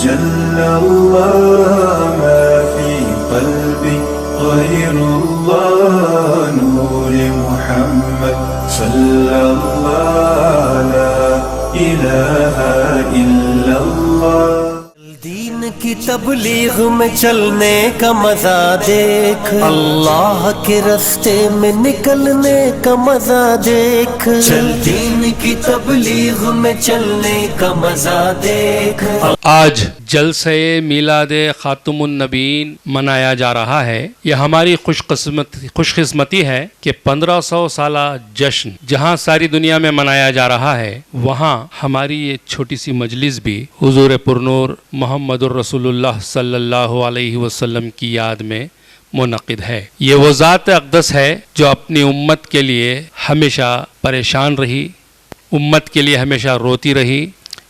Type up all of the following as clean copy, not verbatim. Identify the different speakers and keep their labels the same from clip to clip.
Speaker 1: جل الله ما في قلبي غير الله نور محمد صلى الله لا إله إلا الله.
Speaker 2: دین کی تبلیغ میں چلنے کا مزہ دیکھ، اللہ کے راستے میں نکلنے کا مزہ دیکھ، چل دین کی تبلیغ میں چلنے کا مزہ دیکھ.
Speaker 3: آج جلسہ میلاد خاتم النبیین منایا جا رہا ہے. یہ ہماری خوش قسمتی ہے کہ 1500 سالہ جشن جہاں ساری دنیا میں منایا جا رہا ہے، وہاں ہماری یہ چھوٹی سی مجلس بھی حضور پرنور محمد الرسول اللہ صلی اللہ علیہ وسلم کی یاد میں منعقد ہے. یہ وہ ذات اقدس ہے جو اپنی امت کے لیے ہمیشہ پریشان رہی، امت کے لیے ہمیشہ روتی رہی.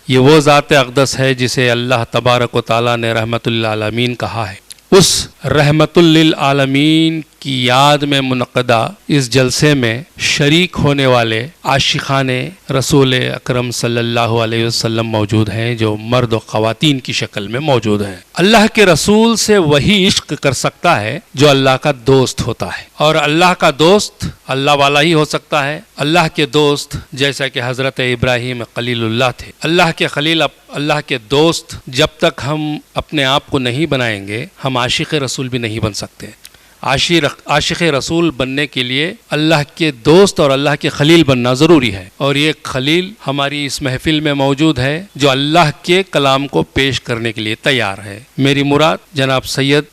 Speaker 3: یہ وہ ذات اقدس ہے جسے اللہ تبارک و تعالیٰ نے رحمت للعالمین کہا ہے. اس رحمت للعالمین کی یاد میں منعقدہ اس جلسے میں شریک ہونے والے عاشقان رسول اکرم صلی اللہ علیہ وسلم موجود ہیں، جو مرد و خواتین کی شکل میں موجود ہیں. اللہ کے رسول سے وہی عشق کر سکتا ہے جو اللہ کا دوست ہوتا ہے، اور اللہ کا دوست اللہ والا ہی ہو سکتا ہے. اللہ کے دوست جیسا کہ حضرت ابراہیم خلیل اللہ تھے، اللہ کے خلیل، اللہ کے دوست جب تک ہم اپنے آپ کو نہیں بنائیں گے، ہم عاشق رسول بھی نہیں بن سکتے. عاشق رسول بننے کے لیے اللہ کے دوست اور اللہ کے خلیل بننا ضروری ہے، اور یہ خلیل ہماری اس محفل میں موجود ہے جو اللہ کے کلام کو پیش کرنے کے لیے تیار ہے. میری مراد جناب سید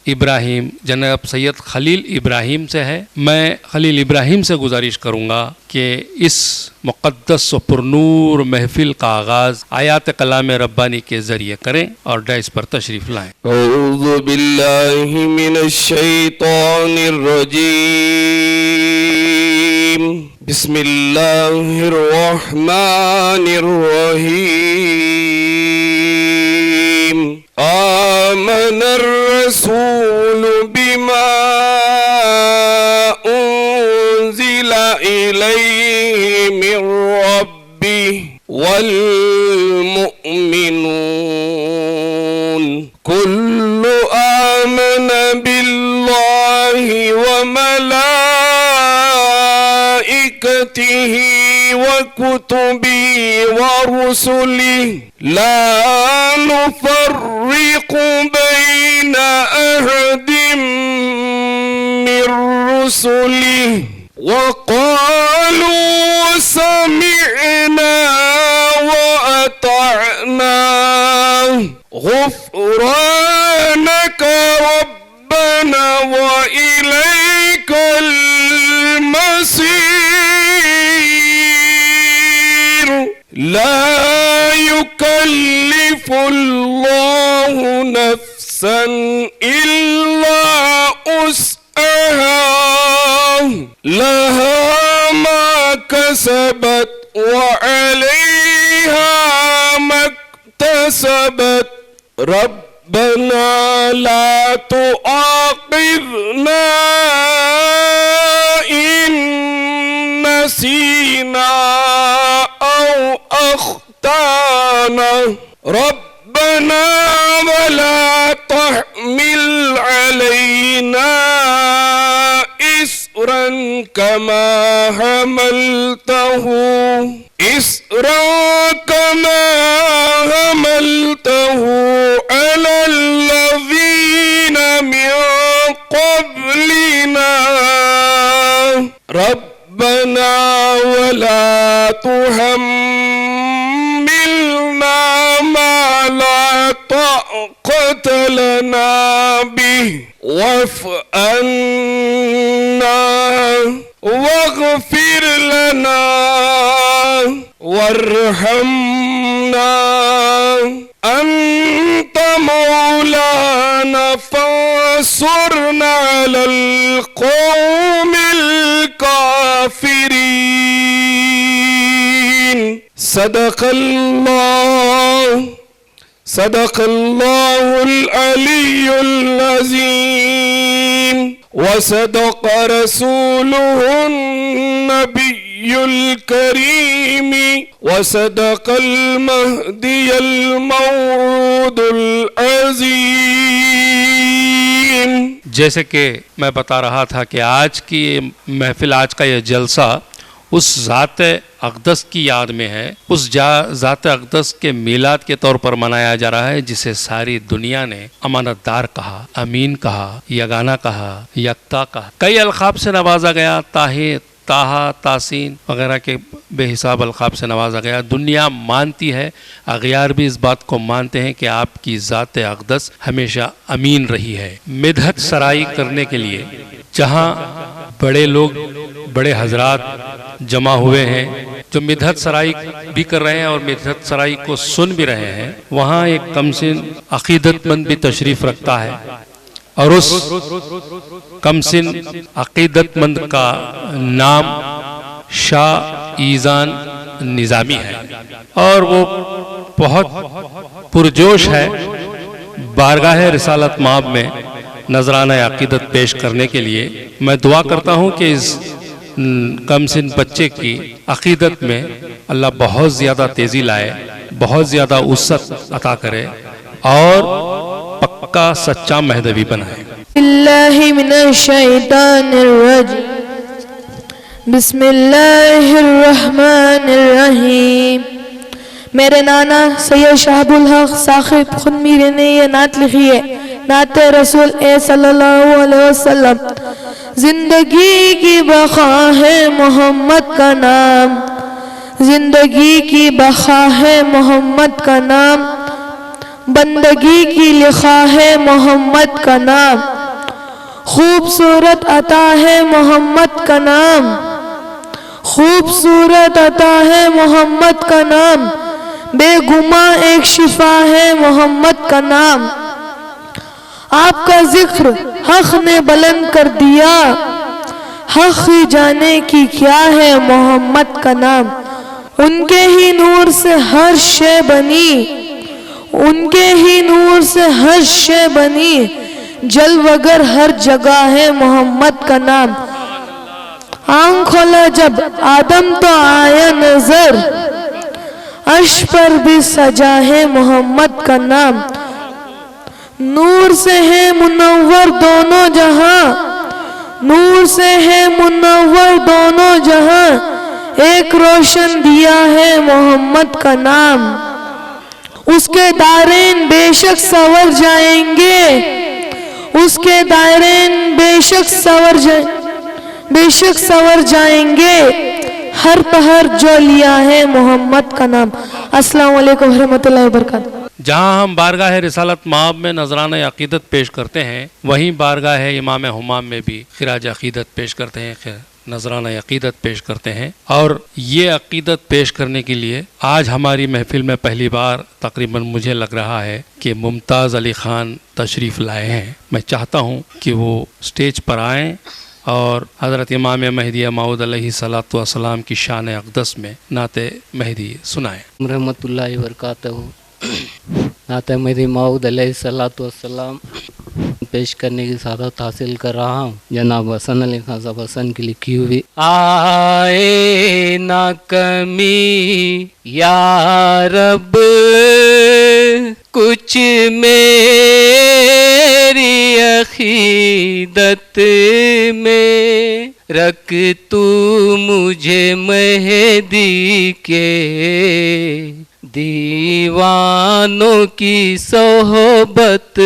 Speaker 3: خلیل ابراہیم سے ہے. میں خلیل ابراہیم سے گزارش کروں گا کہ اس مقدس و پرنور محفل کا آغاز آیات کلام ربانی کے ذریعے کریں اور ڈائس پر تشریف لائیں.
Speaker 4: اعوذ باللہ من الشیطان الرجیم. بسم اللہ الرحمن الرحیم. آمن الرسول بما انزل الیہ من ربہ والمؤمنون كل آمن بالله وملائكته وكتبه ورسله لا نفرق بين أحد من رسله وقالوا سمعنا وأطعنا غفرانك ربنا وإليك المصير. لا يكلف الله نفسا إلا وسعها لها ما كسبت وعليها ما اكتسبت. ربنا لا تؤاخذنا إن نسينا أو أخطأنا ربنا ولا تحمل علينا إصرا كما حملته على الذين من قبلنا ربنا ولا تحملنا ما لا طاقة لنا به واعف عنا واغفر لنا وارحمنا أنت مولانا فانصرنا على القوم الكافرين. صدق الله العلي العظيم وصدق رسوله النبي الكريم وصدق المهدي الموعود
Speaker 3: جیسے کہ میں بتا رہا تھا کہ آج کی محفل، آج کا یہ جلسہ اس ذات اقدس کی یاد میں ہے، اس ذات اقدس کے میلاد کے طور پر منایا جا رہا ہے، جسے ساری دنیا نے امانت دار کہا، امین کہا، یگانہ کہا، یکتا کہا، کئی القاب سے نوازا گیا، تاہا، تاسین وغیرہ کے بے حساب القاب سے نوازا گیا۔ دنیا مانتی ہے، اغیار بھی اس بات کو مانتے ہیں کہ آپ کی ذات اقدس ہمیشہ امین رہی ہے۔ مدحت سرائی کرنے کے لیے جہاں بڑے لوگ، بڑے حضرات جمع ہوئے ہیں جو مدحت سرائی بھی کر رہے ہیں اور مدحت سرائی کو سن بھی رہے ہیں، وہاں ایک کمسن عقیدت مند بھی تشریف رکھتا ہے، اور اس کمسن عقیدت مند کا نام شاہ ایزان نظامی ہے، اور وہ بہت پرجوش ہے بارگاہ رسالت مآب میں نذرانہ عقیدت پیش کرنے کے لیے۔ میں دعا کرتا ہوں کہ اس کمسن بچے کی عقیدت میں اللہ بہت زیادہ تیزی لائے، بہت زیادہ وسعت عطا کرے اور پکا سچا مہدوی بنائے۔
Speaker 5: اللہ من الشیطان الرجیم، بسم اللہ الرحمن الرحیم۔ میرے نانا سید شہاب الحق صاحب خود میرے نے یہ نعت لکھی ہے، نعت رسول صلی اللہ علیہ وسلم۔ زندگی کی بقا ہے محمد کا نام، زندگی کی بقا ہے محمد کا نام، بندگی کی لکھا ہے محمد کا نام، خوبصورت عطا ہے محمد کا نام، خوبصورت عطا ہے محمد کا نام، بے گماں ایک شفا ہے محمد کا نام۔ آپ کا ذکر حق نے بلند کر دیا، حق ہی جانے کی کیا ہے محمد کا نام۔ ان کے ہی نور سے ہر شے بنی، ان کے ہی نور سے ہر شے بنی، جلوگر ہر جگہ ہے محمد کا نام۔ آنکھ کھولا جب آدم تو آیا نظر، عرش پر بھی سجا ہے محمد کا نام۔ نور سے ہے منور دونوں جہاں، نور سے ہے منور دونوں جہاں، ایک روشن دیا ہے محمد کا نام۔ اس کے دائرین بے شک سنور جائیں گے، اس کے دائرین بے شک سنور جائیں گے، ہر پہر جو لیا ہے محمد کا نام۔ السلام علیکم ورحمۃ اللہ وبرکاتہ۔
Speaker 3: جہاں ہم بارگاہ رسالت مآب میں نذرانہ عقیدت پیش کرتے ہیں، وہیں بارگاہ امام حمام میں بھی خراج عقیدت پیش کرتے ہیں، نذرانہ عقیدت پیش کرتے ہیں۔ اور یہ عقیدت پیش کرنے کے لیے آج ہماری محفل میں پہلی بار تقریباً مجھے لگ رہا ہے کہ ممتاز علی خان تشریف لائے ہیں۔ میں چاہتا ہوں کہ وہ سٹیج پر آئیں اور حضرت امام مہدی موعود علیہ الصلوۃ والسلام کی شان اقدس میں نعت مہدی سنائیں۔
Speaker 6: رحمۃ اللہ وبرکاتہ۔ نعت مہدی موعود علیہ الصلوۃ والسلام پیش کرنے کی سعادت حاصل کر رہا ہوں، جناب حسن علی خان صاحب حسن کی لکھی ہوئی آئے نہ کمی یا رب کچھ میری عقیدت میں، رکھ تو مجھے مہدی کے دیوانوں کی صحبت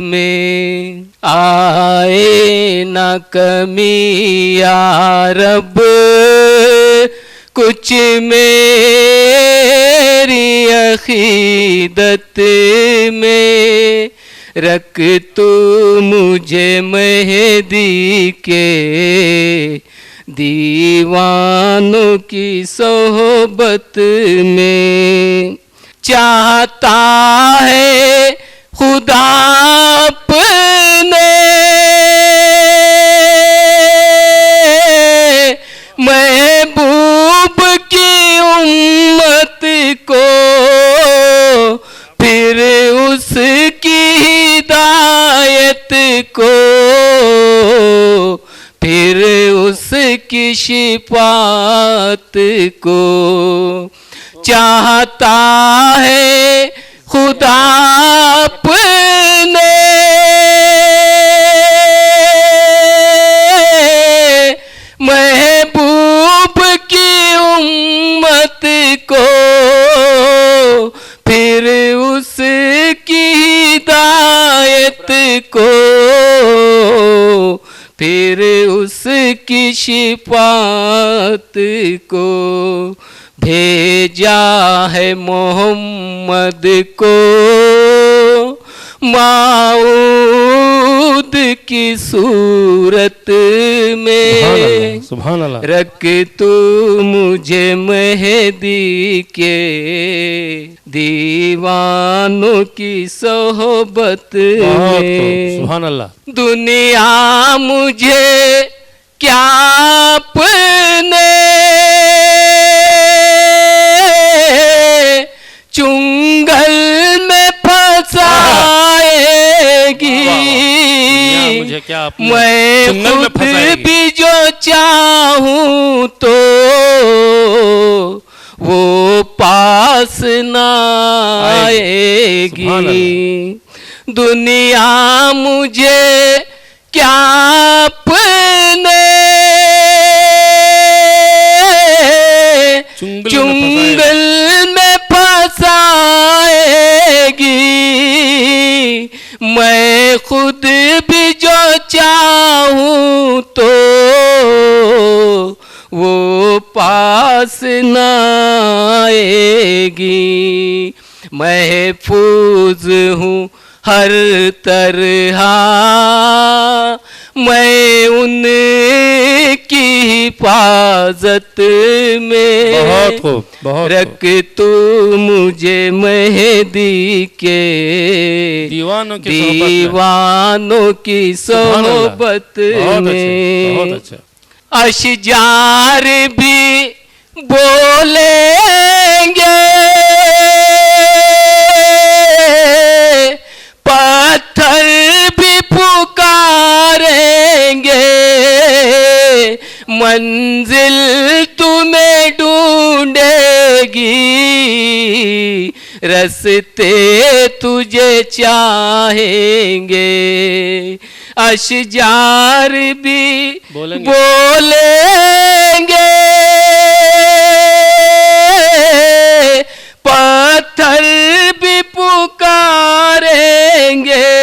Speaker 6: میں، آئے نہ کمی یا رب کچھ میری عقیدت میں، رکھ تو مجھے مہدی کے دیوانوں کی صحبت میں۔ چاہتا ہے خدا اپنے محبوب کی امت کو، پھر اس کی ہدایت کو، پھر اس کی شفاعت کو۔ چاہتا ہے خدا اپنے ہدایت کو، پھر اس کی شفاعت کو بھیجا ہے محمد کو، موعود کی صورت میں
Speaker 3: سبحان اللہ،
Speaker 6: رکھ تو مجھے مہدی کے دیوانوں کی صحبت میں،
Speaker 3: سبحان اللہ،
Speaker 6: دنیا مجھے کیا اپنے چنگل میں پھنسائے گی،
Speaker 3: مجھے کیا
Speaker 6: میں خود بھی جو چاہوں تو وہ پاس نہ آئے گی، دنیا مجھے کیا اپنے چنگل میں پھنسائے گی، میں خود بھی جو چاہوں تو وہ پاس نہ آئے گی، محفوظ ہوں ہر طرح میں ان کی حفاظت میں،
Speaker 3: بہت خوب، بہت
Speaker 6: رکھ تو مجھے مہدی کے دیوانوں کی صحبت میں،
Speaker 3: بہت اچھا،
Speaker 6: اشجار بھی بولیں گے، پتھر بھی پکاریں گے، منزل تمہیں ڈھونڈے گی، رستے تجھے چاہیں گے، اشجار بھی بولیں گے، پتھر بھی پکاریں گے،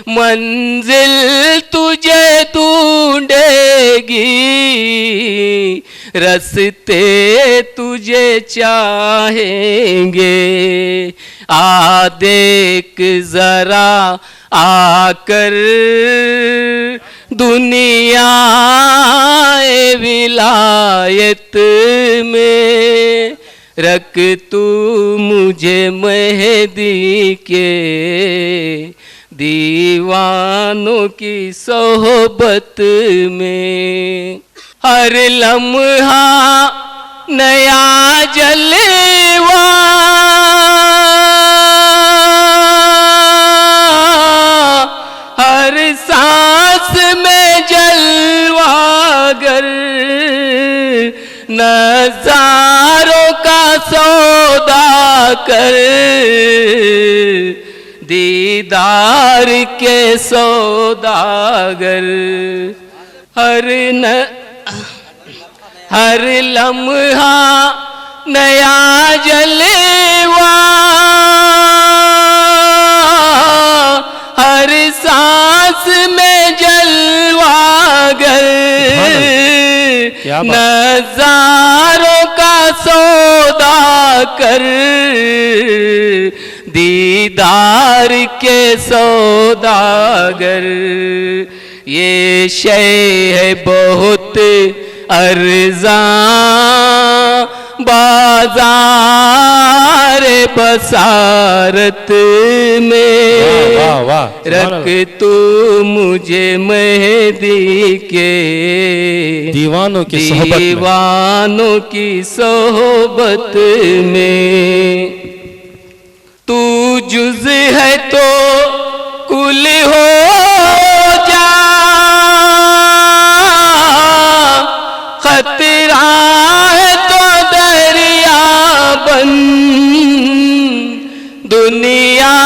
Speaker 6: منزل تجھے ڈھونڈے گی، رستے تجھے چاہیں گے، آ دیکھ ذرا آ کر دنیا ولایت میں، رکھ تو مجھے مہدی کے دیوانوں کی صحبت میں، ہر لمحہ نیا جلوہ، ہر سانس میں جلوہ گر، نظاروں کا سودا کر، دیدار کے سوداگر، ہر لمحہ نیا جلوہ، ہر سانس میں جلوہ گر، نظاروں کا سودا کر، دیدار کے سوداگر، یہ شے ہے بہت ارزاں بازار بصارت میں، رکھ تو مجھے مہدی کے
Speaker 3: دیوانوں کی
Speaker 6: صحبت میں، تو جز ہے تو کل ہو جا، خطرہ ہے تو دریا بن، دنیا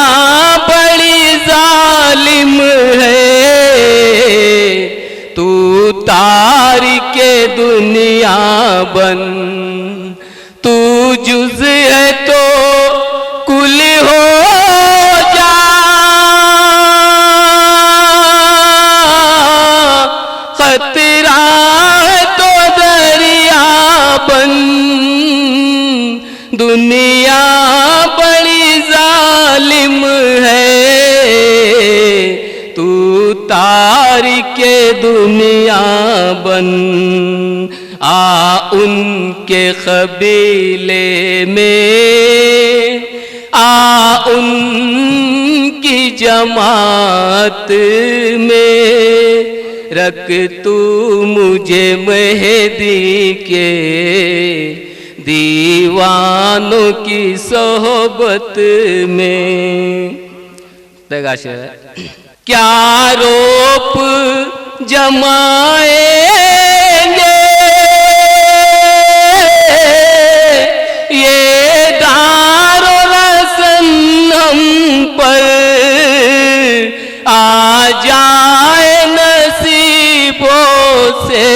Speaker 6: بڑی ظالم ہے، تو تارک دنیا بن، تو جز ہے تو کل ہو دنیا بن آ ان کے قبیلے میں، آ ان کی جماعت میں، رکھ تو مجھے مہدی کے دیوانوں کی صحبت میں۔ دیکھا شعر ہے، کیا روپ جمائیں گے یہ دار و رسن ہم پر، آ جائے نصیبوں سے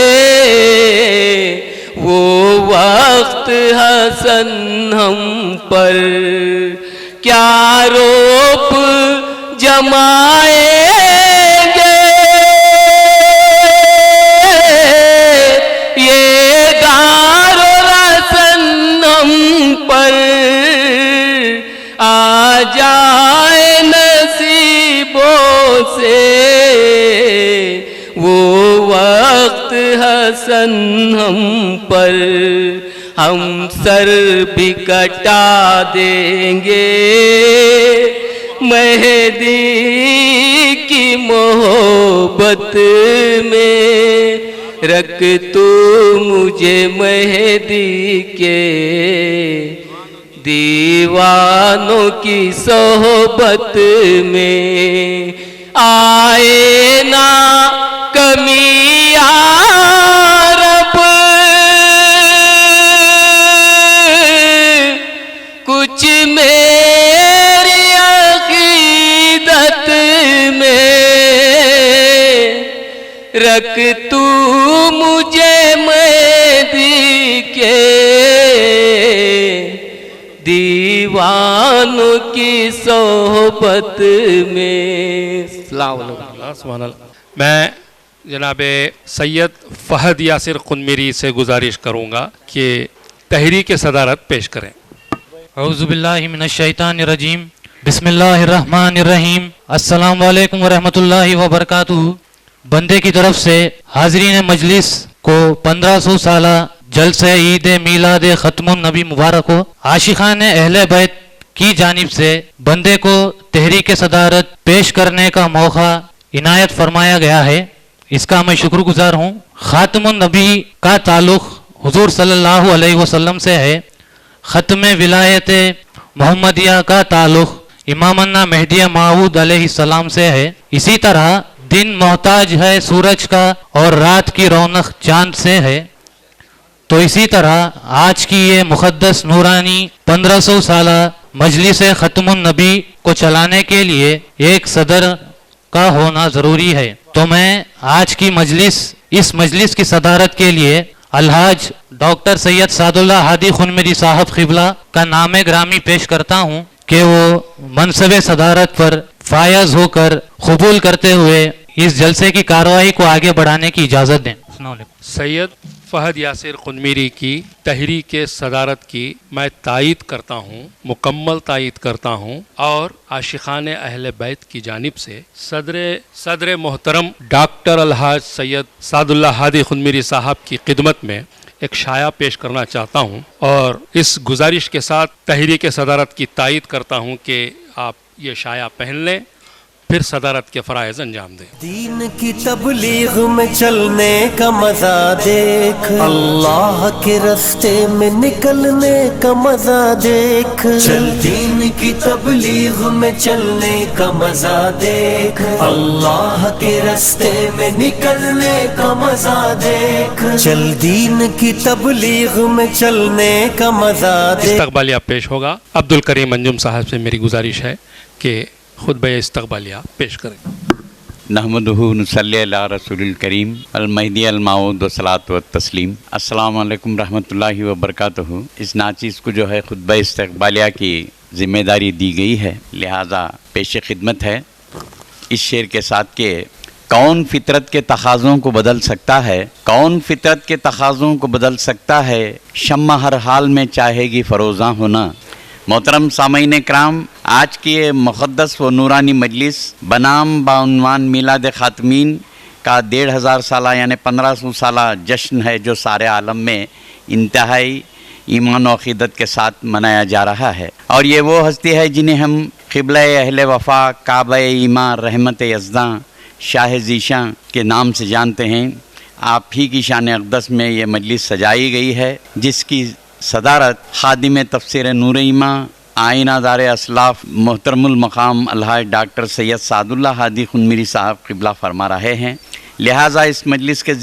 Speaker 6: وہ وقت حسن ہم پر، کیا روپ جمائیں گے یہ دار و رسن ہم پر، آ جائے نصیبوں سے وہ وقت حسن ہم پر، ہم سر بھی کٹا دیں گے مہدی کی محبت میں، رکھ تو مجھے مہدی کے دیوانوں کی صحبت میں، آئے نا کمی یا رب کچھ میری عقیدت میں، رکھ تو مجھے مہدی کے دیوانوں کی صحبت میں۔ السلام علیکم۔
Speaker 3: سبحان اللہ۔ میں جناب سید فہد یاسر قنمیری سے گزارش کروں گا کہ تحریک صدارت پیش کریں۔
Speaker 7: اعوذ باللہ من الشیطان الرجیم، بسم اللہ الرحمن الرحیم، السلام علیکم ورحمۃ اللہ وبرکاتہ۔ بندے کی طرف سے حاضرین مجلس کو 1500 سالہ جلسہ عید میلاد ختم النبی مبارک ہو۔ عاشقان اہل بیت کی جانب سے بندے کو تحریک صدارت پیش کرنے کا موقع عنایت فرمایا گیا ہے، اس کا میں شکر گزار ہوں۔ خاتم النبی کا تعلق حضور صلی اللہ علیہ وسلم سے ہے، ختم ولایت محمدیہ کا تعلق امامنا مہدی موعود علیہ السلام سے ہے۔ اسی طرح دن محتاج ہے سورج کا اور رات کی رونق چاند سے ہے، تو اسی طرح آج کی یہ مقدس نورانی 1500 سالہ مجلس ختم النبی کو چلانے کے لیے ایک صدر کا ہونا ضروری ہے۔ تو میں آج کی اس مجلس کی صدارت کے لیے الحاج ڈاکٹر سید سعد اللہ ہادی قنمیری صاحب قبلہ کا نام گرامی پیش کرتا ہوں کہ وہ منصب صدارت پر فائز ہو کر قبول کرتے ہوئے اس جلسے کی کارروائی کو آگے بڑھانے کی اجازت دیں۔ السلام علیکم۔
Speaker 3: سید فہد یاسر قنمیری کی تحریک صدارت کی میں تائید کرتا ہوں، مکمل تائید کرتا ہوں، اور عاشقان اہل بیت کی جانب سے صدر محترم ڈاکٹر الحاج سید سعد اللہ ہادی قنمیری صاحب کی خدمت میں ایک شایعہ پیش کرنا چاہتا ہوں، اور اس گزارش کے ساتھ تحریک صدارت کی تائید کرتا ہوں کہ آپ یہ شایعہ پہن لیں، پھر صدارت کے فرائض انجام دیں۔
Speaker 2: دین کی تبلیغ میں چلنے کا مزہ دیکھ، اللہ کے راستے میں نکلنے کا مزہ دیکھ، چل دین کی تبلیغ میں چلنے کا مزہ دیکھ، اللہ کے راستے میں نکلنے کا مزہ دیکھ، چل دین کی تبلیغ میں چلنے کا مزہ دیکھ۔
Speaker 3: استقبالیہ پیش ہوگا۔ عبد الکریم انجم صاحب سے میری گزارش ہے کہ خطبہ استقبالیہ پیش کریں۔
Speaker 8: نحمدہ نصلی علی رسول الکریم المہدی الموعود والصلاۃ والتسلیم۔ السلام علیکم رحمۃ اللہ وبرکاتہ۔ اس ناچیز کو جو ہے خطبہ استقبالیہ کی ذمہ داری دی گئی ہے، لہذا پیش خدمت ہے اس شعر کے ساتھ کہ کون فطرت کے تقاضوں کو بدل سکتا ہے، کون فطرت کے تقاضوں کو بدل سکتا ہے، شمع ہر حال میں چاہے گی فروزاں ہونا۔ محترم سامعین کرام، آج کی یہ مقدس و نورانی مجلس بنام بعنوان میلاد خاتمین کا 1500 سالہ یعنی 1500 سالہ جشن ہے جو سارے عالم میں انتہائی ایمان و عقیدت کے ساتھ منایا جا رہا ہے. اور یہ وہ ہستی ہے جنہیں ہم قبلہ اہل وفا، کعبہ ایمان، رحمت یزداں، شاہ ذیشاں کے نام سے جانتے ہیں. آپ ہی کی شان اقدس میں یہ مجلس سجائی گئی ہے، جس کی صدارت خادم تفسیر نور ایمان، آئینہ دار اسلاف محترم المقام الحاج ڈاکٹر سید سعد اللہ ہادی خنمیری صاحب قبلہ فرما رہے ہیں. لہٰذا اس مجلس کے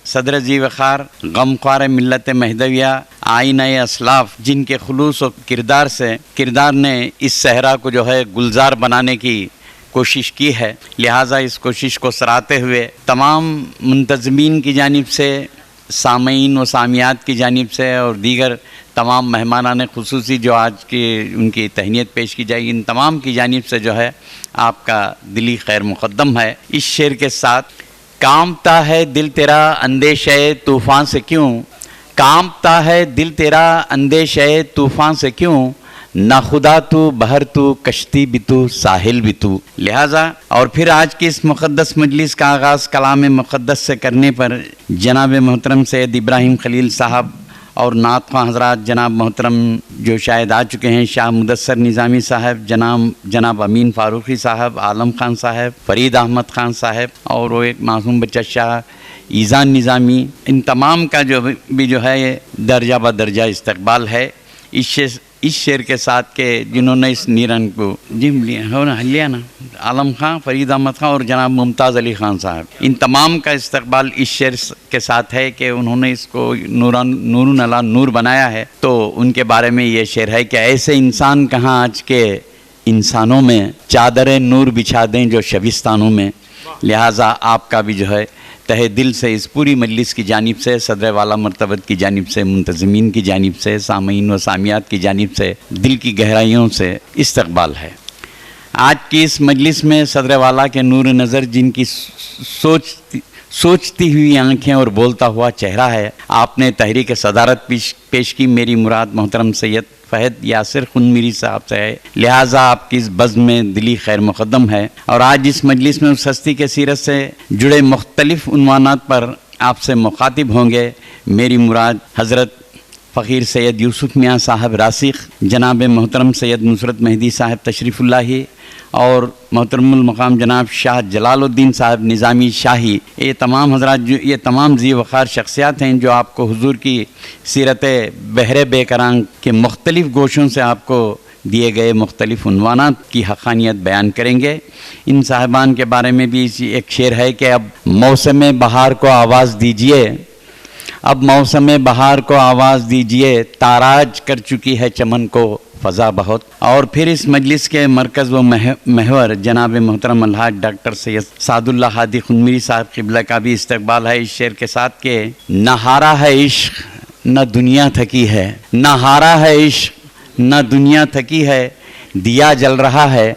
Speaker 8: صدر ذی وقار غمخوار ملت مہدویہ آئینہ اسلاف، جن کے خلوص و کردار نے اس صحرا کو جو ہے گلزار بنانے کی کوشش کی ہے، لہٰذا اس کوشش کو سراہتے ہوئے تمام منتظمین کی جانب سے، سامعین و سامیات کی جانب سے اور دیگر تمام مہمانان خصوصی جو آج کی ان کی تہنیت پیش کی جائے گی، ان تمام کی جانب سے جو ہے آپ کا دلی خیر مقدم ہے. اس شعر کے ساتھ: کانپتا ہے دل تیرا اندیشہ طوفان سے کیوں، کانپتا ہے دل تیرا اندیشہ طوفان سے کیوں، نہ خدا تو بحر تو کشتی بھی تو ساحل بھی تو. لہٰذا اور پھر آج کی اس مقدس مجلس کا آغاز کلام مقدس سے کرنے پر جناب محترم سید ابراہیم خلیل صاحب اور نعت خواں حضرات جناب محترم جو شاید آ چکے ہیں، شاہ مدثر نظامی صاحب، جناب امین فاروقی صاحب، عالم خان صاحب، فرید احمد خان صاحب اور وہ ایک معصوم بچہ شاہ ایزان نظامی، ان تمام کا جو ہے درجہ بدرجہ استقبال ہے. اس شعر کے ساتھ کہ جنہوں نے اس نیرن کو لیا نا، عالم خان، فرید احمد خان اور جناب ممتاز علی خان صاحب، ان تمام کا استقبال اس شعر کے ساتھ ہے کہ انہوں نے اس کو نور علی نور بنایا ہے. تو ان کے بارے میں یہ شعر ہے کہ ایسے انسان کہاں آج کے انسانوں میں، چادر نور بچھا دیں جو شبستانوں میں. لہٰذا آپ کا بھی جو ہے تہ دل سے اس پوری مجلس کی جانب سے، صدر والا مرتبت کی جانب سے، منتظمین کی جانب سے، سامعین و سامیات کی جانب سے دل کی گہرائیوں سے استقبال ہے. آج کی اس مجلس میں صدر والا کے نور نظر، جن کی سوچتی ہوئی آنکھیں اور بولتا ہوا چہرہ ہے، آپ نے تحریک صدارت پیش کی. میری مراد محترم سید فہد یاسر خنمیری صاحب سے ہے، لہٰذا آپ کی اس بزم میں دلی خیر مقدم ہے. اور آج اس مجلس میں اس ہستی کے سیرت سے جڑے مختلف عنوانات پر آپ سے مخاطب ہوں گے. میری مراد حضرت فقیر سید یوسف میاں صاحب راسخ، جناب محترم سید نصرت مہدی صاحب تشریف اللہ اور محترم المقام جناب شاہ جلال الدین صاحب نظامی شاہی. یہ تمام حضرات یہ تمام ذی وقار شخصیات ہیں جو آپ کو حضور کی سیرت بحر بے کران کے مختلف گوشوں سے آپ کو دیے گئے مختلف عنوانات کی حقانیت بیان کریں گے. ان صاحبان کے بارے میں بھی ایک شعر ہے کہ اب موسم بہار کو آواز دیجئے، اب موسم بہار کو آواز دیجئے، تاراج کر چکی ہے چمن کو فضا بہت. اور پھر اس مجلس کے مرکز و محور جناب محترم الحاج ڈاکٹر سید سعد اللہ ہادی خنمیری صاحب قبلہ کا بھی استقبال ہے اس شعر کے ساتھ کہ نہ ہارا ہے عشق نہ دنیا تھکی ہے، نہ ہارا ہے عشق نہ دنیا تھکی ہے، دیا جل رہا ہے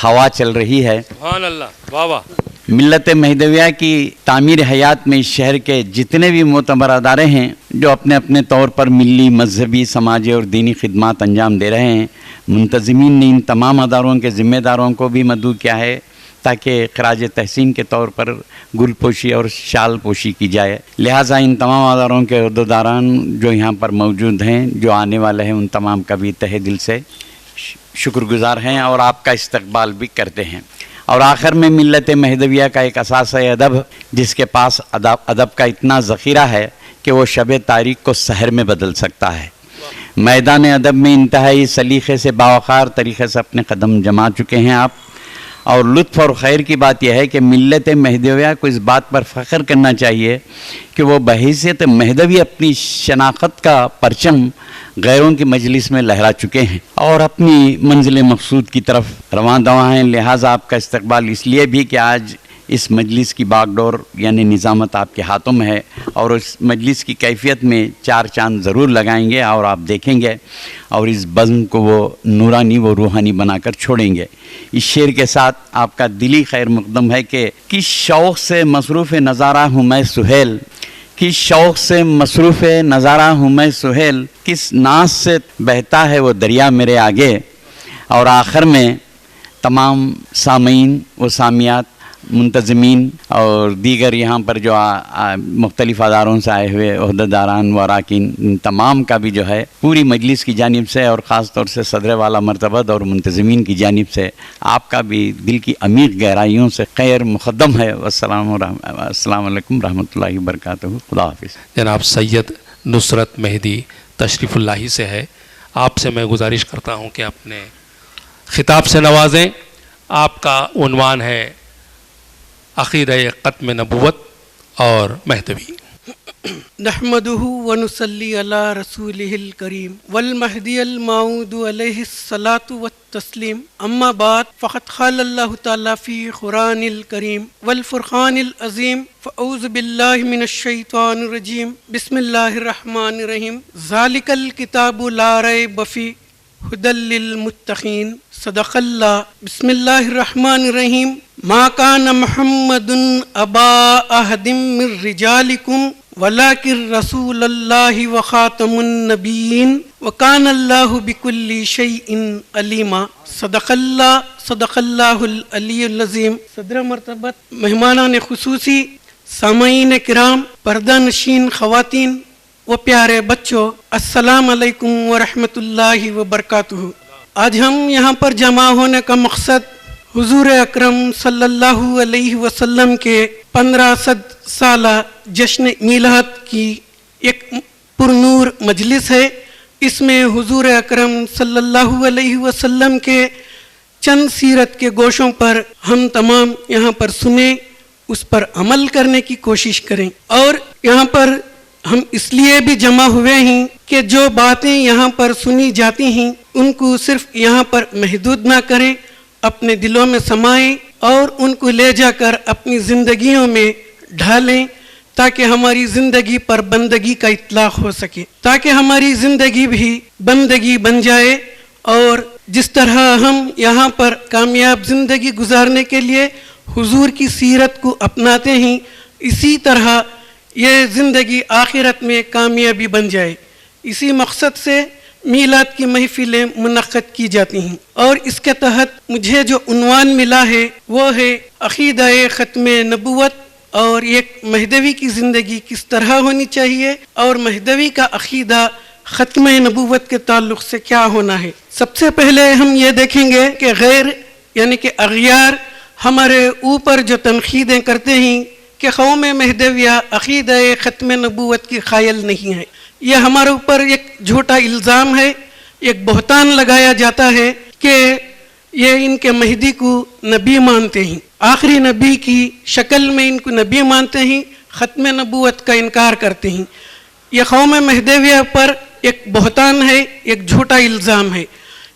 Speaker 8: ہوا چل رہی ہے.
Speaker 3: سبحان اللہ، واہ واہ.
Speaker 8: ملت مہدویہ کی تعمیر حیات میں اس شہر کے جتنے بھی معتبر ادارے ہیں جو اپنے اپنے طور پر ملی، مذہبی، سماجی اور دینی خدمات انجام دے رہے ہیں، منتظمین نے ان تمام اداروں کے ذمہ داروں کو بھی مدعو کیا ہے تاکہ خراج تحسین کے طور پر گل پوشی اور شال پوشی کی جائے. لہٰذا ان تمام اداروں کے عہدیداران جو یہاں پر موجود ہیں، جو آنے والے ہیں، ان تمام کا بھی تہ دل سے شکر گزار ہیں اور آپ کا استقبال بھی کرتے ہیں. اور آخر میں ملت مہدویہ کا ایک اثاثہ ادب، جس کے پاس ادب کا اتنا ذخیرہ ہے کہ وہ شب تاریخ کو سحر میں بدل سکتا ہے. میدان ادب میں انتہائی سلیقے سے باوقار طریقے سے اپنے قدم جما چکے ہیں آپ. اور لطف اور خیر کی بات یہ ہے کہ ملت مہدویہ کو اس بات پر فخر کرنا چاہیے کہ وہ بحیثیت مہدوی اپنی شناخت کا پرچم غیروں کی مجلس میں لہرا چکے ہیں اور اپنی منزل مقصود کی طرف رواں دواں ہیں. لہٰذا آپ کا استقبال اس لیے بھی کہ آج اس مجلس کی باغ ڈور یعنی نظامت آپ کے ہاتھوں میں ہے اور اس مجلس کی کیفیت میں چار چاند ضرور لگائیں گے اور آپ دیکھیں گے اور اس بزم کو وہ نورانی و روحانی بنا کر چھوڑیں گے. اس شعر کے ساتھ آپ کا دلی خیر مقدم ہے کہ کس شوق سے مصروف نظارہ ہوں میں سہیل، کس شوق سے مصروف نظارہ ہوں میں سہیل، کس ناز سے بہتا ہے وہ دریا میرے آگے. اور آخر میں تمام سامعین و سامیات منتظمین اور دیگر یہاں پر جو مختلف اداروں سے آئے ہوئے عہدیداران و اراکین تمام کا بھی جو ہے پوری مجلس کی جانب سے اور خاص طور سے صدر والا مرتبہ اور منتظمین کی جانب سے آپ کا بھی دل کی عمیق گہرائیوں سے خیر مقدم ہے. السلام علیکم رحمۃ اللہ وبرکاتہ. خدا حافظ.
Speaker 3: جناب سید نصرت مہدی تشریف اللہ سے ہے. آپ سے میں گزارش کرتا ہوں کہ اپنے خطاب سے نوازیں. آپ کا عنوان ہے عقیدہ ختم نبوت اور مہدوی.
Speaker 9: نحمده ونصلي على رسوله الكريم والمهدي الموعود عليه الصلاة والتسليم. أما بعد فقد قال الله تعالى في قرآن الكريم والفرقان العظيم فأعوذ بالله من الشيطان الرجيم بسم الله الرحمن الرحيم ذلك الكتاب لا ريب فيه هدى للمتقين. صدق الله. بسم الله الرحمن الرحيم ما كان محمد أبا أحد من رجالكم ولكن رسول الله وخاتم النبيين وكان الله بكل شيء عليما. صدق الله العلي العظيم. صدر مرتبت مہمانان خصوصی، سامعین کرام، پردہ نشین خواتین و پیارے بچوں، السلام علیکم ورحمۃ اللہ وبرکاتہ. آج ہم یہاں پر جمع ہونے کا مقصد حضور اکرم صلی اللہ علیہ وسلم کے 1500 سالہ جشن میلاد کی ایک پرنور مجلس ہے. اس میں حضور اکرم صلی اللہ علیہ وسلم کے چند سیرت کے گوشوں پر ہم تمام یہاں پر سنیں، اس پر عمل کرنے کی کوشش کریں. اور یہاں پر ہم اس لیے بھی جمع ہوئے ہیں کہ جو باتیں یہاں پر سنی جاتی ہیں ان کو صرف یہاں پر محدود نہ کریں، اپنے دلوں میں سمائیں اور ان کو لے جا کر اپنی زندگیوں میں ڈھالیں، تاکہ ہماری زندگی پر بندگی کا اطلاق ہو سکے، تاکہ ہماری زندگی بھی بندگی بن جائے. اور جس طرح ہم یہاں پر کامیاب زندگی گزارنے کے لیے حضور کی سیرت کو اپناتے ہیں، اسی طرح یہ زندگی آخرت میں کامیابی بن جائے. اسی مقصد سے میلاد کی محفلیں منعقد کی جاتی ہیں. اور اس کے تحت مجھے جو عنوان ملا ہے وہ ہے عقیدہ ختم نبوت، اور ایک مہدوی کی زندگی کس طرح ہونی چاہیے اور مہدوی کا عقیدہ ختم نبوت کے تعلق سے کیا ہونا ہے. سب سے پہلے ہم یہ دیکھیں گے کہ غیر یعنی کہ اغیار ہمارے اوپر جو تنقیدیں کرتے ہیں کہ قوم مہدویہ عقیدہ ختم نبوت کی قائل نہیں ہے، یہ ہمارے اوپر ایک جھوٹا الزام ہے، ایک بہتان لگایا جاتا ہے کہ یہ ان کے مہدی کو نبی مانتے ہیں، آخری نبی کی شکل میں ان کو نبی مانتے ہیں، ختم نبوت کا انکار کرتے ہیں. یہ قوم مہدویہ پر ایک بہتان ہے، ایک جھوٹا الزام ہے.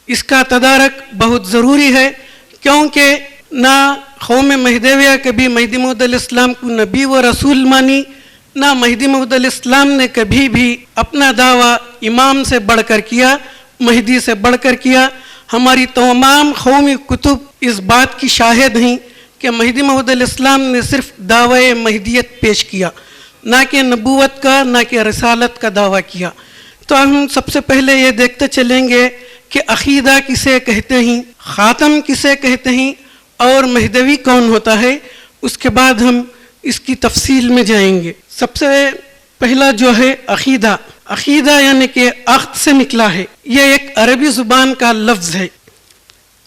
Speaker 9: اس کا تدارک بہت ضروری ہے، کیونکہ نہ قوم مہدویہ کبھی مہدی موعود علیہ السلام کو نبی و رسول مانی، نہ مہدی موعود علیہ السلام نے کبھی بھی اپنا دعویٰ امام سے بڑھ کر کیا، مہدی سے بڑھ کر کیا. ہماری تمام قومی کتب اس بات کی شاہد ہیں کہ مہدی موعود علیہ السلام نے صرف دعوی مہدیت پیش کیا، نہ کہ نبوت کا، نہ کہ رسالت کا دعویٰ کیا. تو ہم سب سے پہلے یہ دیکھتے چلیں گے کہ عقیدہ کسے کہتے ہیں، خاتم کسے کہتے ہیں اور مہدوی کون ہوتا ہے. اس کے بعد ہم اس کی تفصیل میں جائیں گے. سب سے پہلا جو ہے عقیدہ، عقیدہ یعنی کہ عقد سے نکلا ہے، یہ ایک عربی زبان کا لفظ ہے.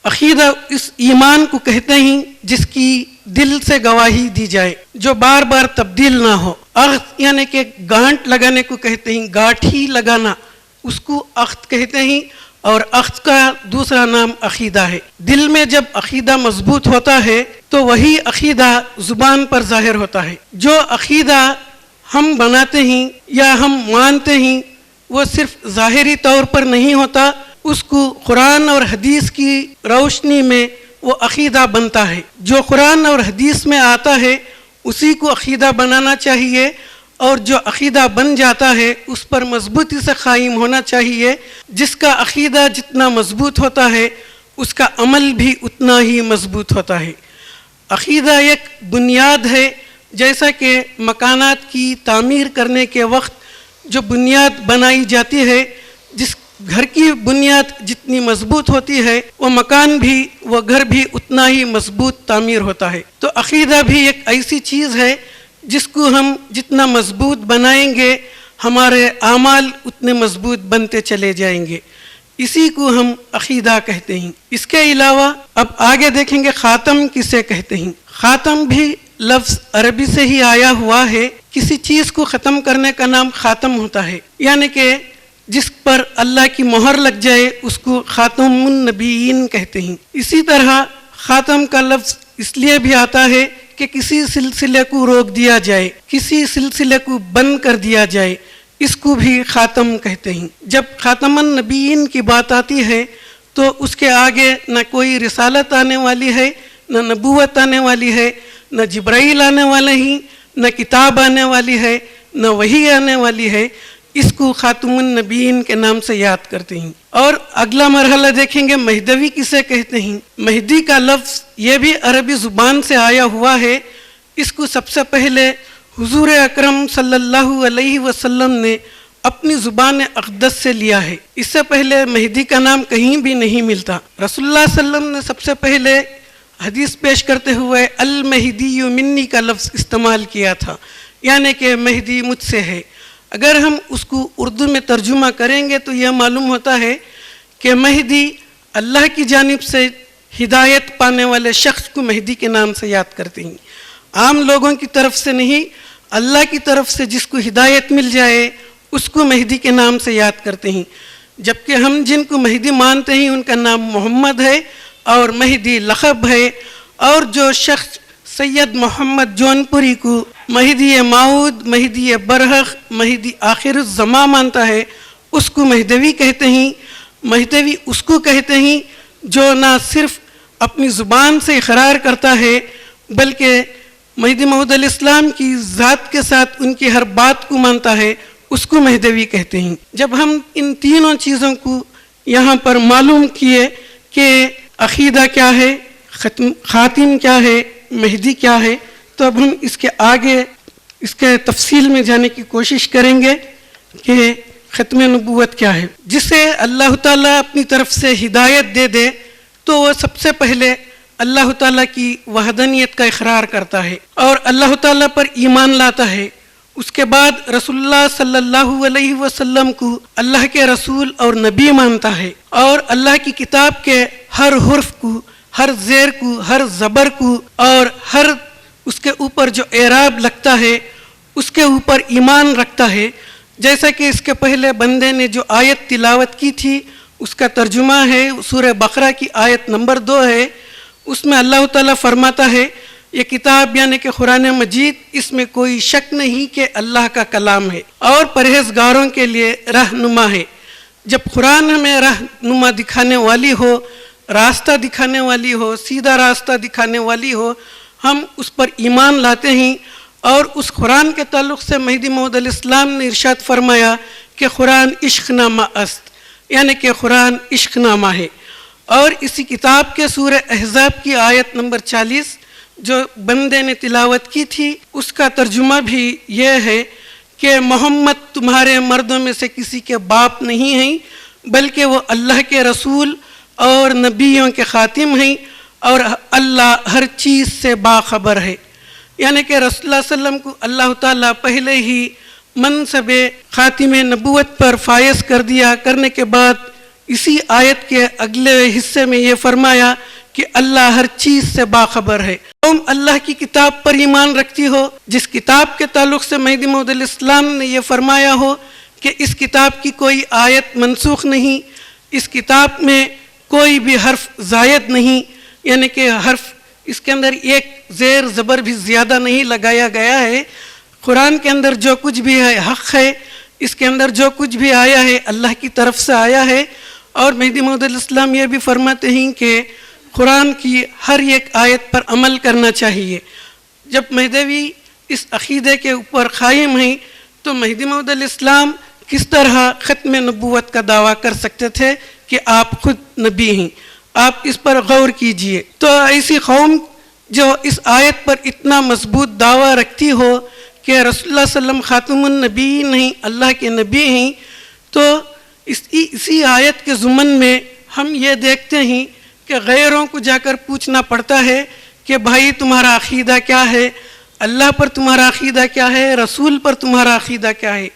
Speaker 9: عقیدہ اس ایمان کو کہتے ہیں جس کی دل سے گواہی دی جائے، جو بار بار تبدیل نہ ہو. عقد یعنی کہ گانٹ لگانے کو کہتے ہیں، گاٹھی لگانا، اس کو عقد کہتے ہیں. اور عقد کا دوسرا نام عقیدہ ہے. دل میں جب عقیدہ مضبوط ہوتا ہے تو وہی عقیدہ زبان پر ظاہر ہوتا ہے. جو عقیدہ ہم بناتے ہیں یا ہم مانتے ہیں وہ صرف ظاہری طور پر نہیں ہوتا، اس کو قرآن اور حدیث کی روشنی میں وہ عقیدہ بنتا ہے. جو قرآن اور حدیث میں آتا ہے اسی کو عقیدہ بنانا چاہیے، اور جو عقیدہ بن جاتا ہے اس پر مضبوطی سے قائم ہونا چاہیے. جس کا عقیدہ جتنا مضبوط ہوتا ہے اس کا عمل بھی اتنا ہی مضبوط ہوتا ہے. عقیدہ ایک بنیاد ہے، جیسا کہ مکانات کی تعمیر کرنے کے وقت جو بنیاد بنائی جاتی ہے، گھر کی بنیاد جتنی مضبوط ہوتی ہے وہ مکان بھی وہ گھر بھی اتنا ہی مضبوط تعمیر ہوتا ہے. تو عقیدہ بھی ایک ایسی چیز ہے جس کو ہم جتنا مضبوط بنائیں گے ہمارے اعمال اتنے مضبوط بنتے چلے جائیں گے. اسی کو ہم عقیدہ کہتے ہیں. اس کے علاوہ اب آگے دیکھیں گے خاتم کسے کہتے ہیں. خاتم بھی لفظ عربی سے ہی آیا ہوا ہے. کسی چیز کو ختم کرنے کا نام خاتم ہوتا ہے، یعنی کہ جس پر اللہ کی مہر لگ جائے اس کو خاتم النبیین کہتے ہیں. اسی طرح خاتم کا لفظ اس لیے بھی آتا ہے کہ کسی سلسلے کو روک دیا جائے، کسی سلسلے کو بند کر دیا جائے، اس کو بھی خاتم کہتے ہیں. جب خاتم النبیین کی بات آتی ہے تو اس کے آگے نہ کوئی رسالت آنے والی ہے، نہ نبوت آنے والی ہے، نہ جبرائیل آنے والے ہیں، نہ کتاب آنے والی ہے، نہ وحی آنے والی ہے. اس کو خاتم النبیین کے نام سے یاد کرتے ہیں. اور اگلا مرحلہ دیکھیں گے مہدوی کسے کہتے ہیں. مہدی کا لفظ یہ بھی عربی زبان سے آیا ہوا ہے. اس کو سب سے پہلے حضور اکرم صلی اللہ علیہ وسلم نے اپنی زبان اقدس سے لیا ہے. اس سے پہلے مہدی کا نام کہیں بھی نہیں ملتا. رسول اللہ صلی اللہ علیہ وسلم نے سب سے پہلے حدیث پیش کرتے ہوئے المہدی منی کا لفظ استعمال کیا تھا، یعنی کہ مہدی مجھ سے ہے. اگر ہم اس کو اردو میں ترجمہ کریں گے تو یہ معلوم ہوتا ہے کہ مہدی اللہ کی جانب سے ہدایت پانے والے شخص کو مہدی کے نام سے یاد کرتے ہیں. عام لوگوں کی طرف سے نہیں، اللہ کی طرف سے جس کو ہدایت مل جائے اس کو مہدی کے نام سے یاد کرتے ہیں. جبکہ ہم جن کو مہدی مانتے ہیں ان کا نام محمد ہے اور مہدی لقب ہے. اور جو شخص سید محمد جونپوری کو مہدی موعود، مہدی برحق، مہدی آخر الزمان مانتا ہے اس کو مہدوی کہتے ہیں. مہدوی اس کو کہتے ہیں جو نہ صرف اپنی زبان سے اقرار کرتا ہے بلکہ مہدی موعود علیہ السلام کی ذات کے ساتھ ان کی ہر بات کو مانتا ہے، اس کو مہدوی کہتے ہیں. جب ہم ان تینوں چیزوں کو یہاں پر معلوم کیے کہ عقیدہ کیا ہے، خاتم کیا ہے، مہدی کیا ہے، تو اب ہم اس کے آگے اس کے تفصیل میں جانے کی کوشش کریں گے کہ ختم نبوت کیا ہے. جسے اللہ تعالیٰ اپنی طرف سے ہدایت دے دے تو وہ سب سے پہلے اللہ تعالیٰ کی وحدانیت کا اقرار کرتا ہے اور اللہ تعالیٰ پر ایمان لاتا ہے. اس کے بعد رسول اللہ صلی اللہ علیہ وسلم کو اللہ کے رسول اور نبی مانتا ہے اور اللہ کی کتاب کے ہر حرف کو، ہر زیر کو، ہر زبر کو اور ہر اس کے اوپر جو اعراب لگتا ہے اس کے اوپر ایمان رکھتا ہے. جیسا کہ اس کے پہلے بندے نے جو آیت تلاوت کی تھی اس کا ترجمہ ہے سورہ بقرہ کی آیت نمبر 2 ہے. اس میں اللہ تعالیٰ فرماتا ہے یہ کتاب یعنی کہ قرآن مجید اس میں کوئی شک نہیں کہ اللہ کا کلام ہے اور پرہیزگاروں کے لیے رہنما ہے. جب قرآن ہمیں رہنما دکھانے والی ہو، راستہ دکھانے والی ہو، سیدھا راستہ دکھانے والی ہو، ہم اس پر ایمان لاتے ہیں. اور اس قرآن کے تعلق سے مہدی موعود علیہ السلام نے ارشاد فرمایا کہ قرآن عشق نامہ است، یعنی کہ قرآن عشق نامہ ہے. اور اسی کتاب کے سورہ احزاب کی آیت نمبر 40 جو بندے نے تلاوت کی تھی اس کا ترجمہ بھی یہ ہے کہ محمد تمہارے مردوں میں سے کسی کے باپ نہیں ہیں بلکہ وہ اللہ کے رسول اور نبیوں کے خاتم ہیں اور اللہ ہر چیز سے باخبر ہے. یعنی کہ رسول اللہ صلی اللہ علیہ وسلم کو اللہ تعالیٰ پہلے ہی منصب خاتم نبوت پر فائز کر دیا. کرنے کے بعد اسی آیت کے اگلے حصے میں یہ فرمایا کہ اللہ ہر چیز سے باخبر ہے. تم اللہ کی کتاب پر ایمان رکھتی ہو جس کتاب کے تعلق سے مہدی موعود علیہ السلام نے یہ فرمایا ہو کہ اس کتاب کی کوئی آیت منسوخ نہیں، اس کتاب میں کوئی بھی حرف زائد نہیں، یعنی کہ حرف اس کے اندر ایک زیر زبر بھی زیادہ نہیں لگایا گیا ہے. قرآن کے اندر جو کچھ بھی ہے حق ہے، اس کے اندر جو کچھ بھی آیا ہے اللہ کی طرف سے آیا ہے. اور مہدی موعود علیہ السلام یہ بھی فرماتے ہیں کہ قرآن کی ہر ایک آیت پر عمل کرنا چاہیے. جب مہدوی اس عقیدے کے اوپر قائم ہیں تو مہدی موعود علیہ السلام کس طرح ختم نبوت کا دعویٰ کر سکتے تھے کہ آپ خود نبی ہیں؟ آپ اس پر غور کیجئے. تو ایسی قوم جو اس آیت پر اتنا مضبوط دعویٰ رکھتی ہو کہ رسول اللہ صلی اللہ علیہ وسلم خاتم النبی نہیں، اللہ کے نبی ہیں، تو اسی آیت کے ضمن میں ہم یہ دیکھتے ہیں کہ غیروں کو جا کر پوچھنا پڑتا ہے کہ بھائی تمہارا عقیدہ کیا ہے، اللہ پر تمہارا عقیدہ کیا ہے، رسول پر تمہارا عقیدہ کیا ہے،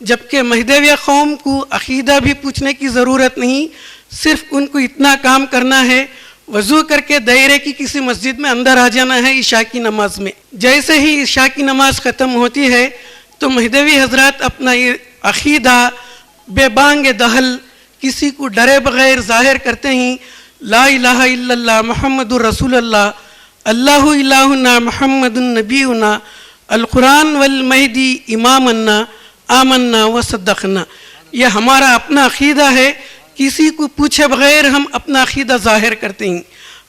Speaker 9: جبکہ مہدویہ قوم کو عقیدہ بھی پوچھنے کی ضرورت نہیں، صرف ان کو اتنا کام کرنا ہے، وضو کر کے دائرے کی کسی مسجد میں اندر آ جانا ہے عشاء کی نماز میں۔ جیسے ہی عشاء کی نماز ختم ہوتی ہے تو مہدوی حضرات اپنا یہ عقیدہ بے بانگ دہل کسی کو ڈرے بغیر ظاہر کرتے ہیں، لا الہ الا اللہ محمد الرسول اللہ، اللہ الہنا محمد النبینا، القرآن والمہدی امامنا آمنا وصدقنا۔ یہ ہمارا اپنا عقیدہ ہے، کسی کو پوچھے بغیر ہم اپنا عقیدہ ظاہر کرتے ہیں۔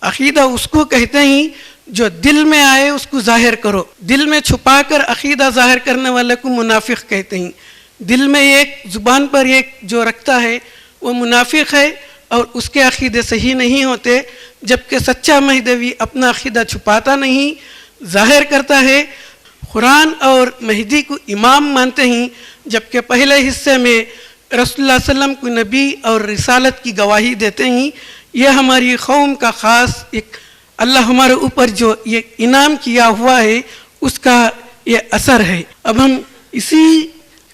Speaker 9: عقیدہ اس کو کہتے ہیں جو دل میں آئے اس کو ظاہر کرو، دل میں چھپا کر عقیدہ ظاہر کرنے والے کو منافق کہتے ہیں۔ دل میں ایک، زبان پر ایک جو رکھتا ہے وہ منافق ہے اور اس کے عقیدے صحیح نہیں ہوتے، جبکہ سچا مہدوی اپنا عقیدہ چھپاتا نہیں، ظاہر کرتا ہے۔ قرآن اور مہدی کو امام مانتے ہیں، جبکہ پہلے حصے میں رسول اللہ صلی اللہ علیہ وسلم کو نبی اور رسالت کی گواہی دیتے ہیں۔ یہ ہماری قوم کا خاص ایک اللہ ہمارے اوپر جو یہ انعام کیا ہوا ہے اس کا یہ اثر ہے۔ اب ہم اسی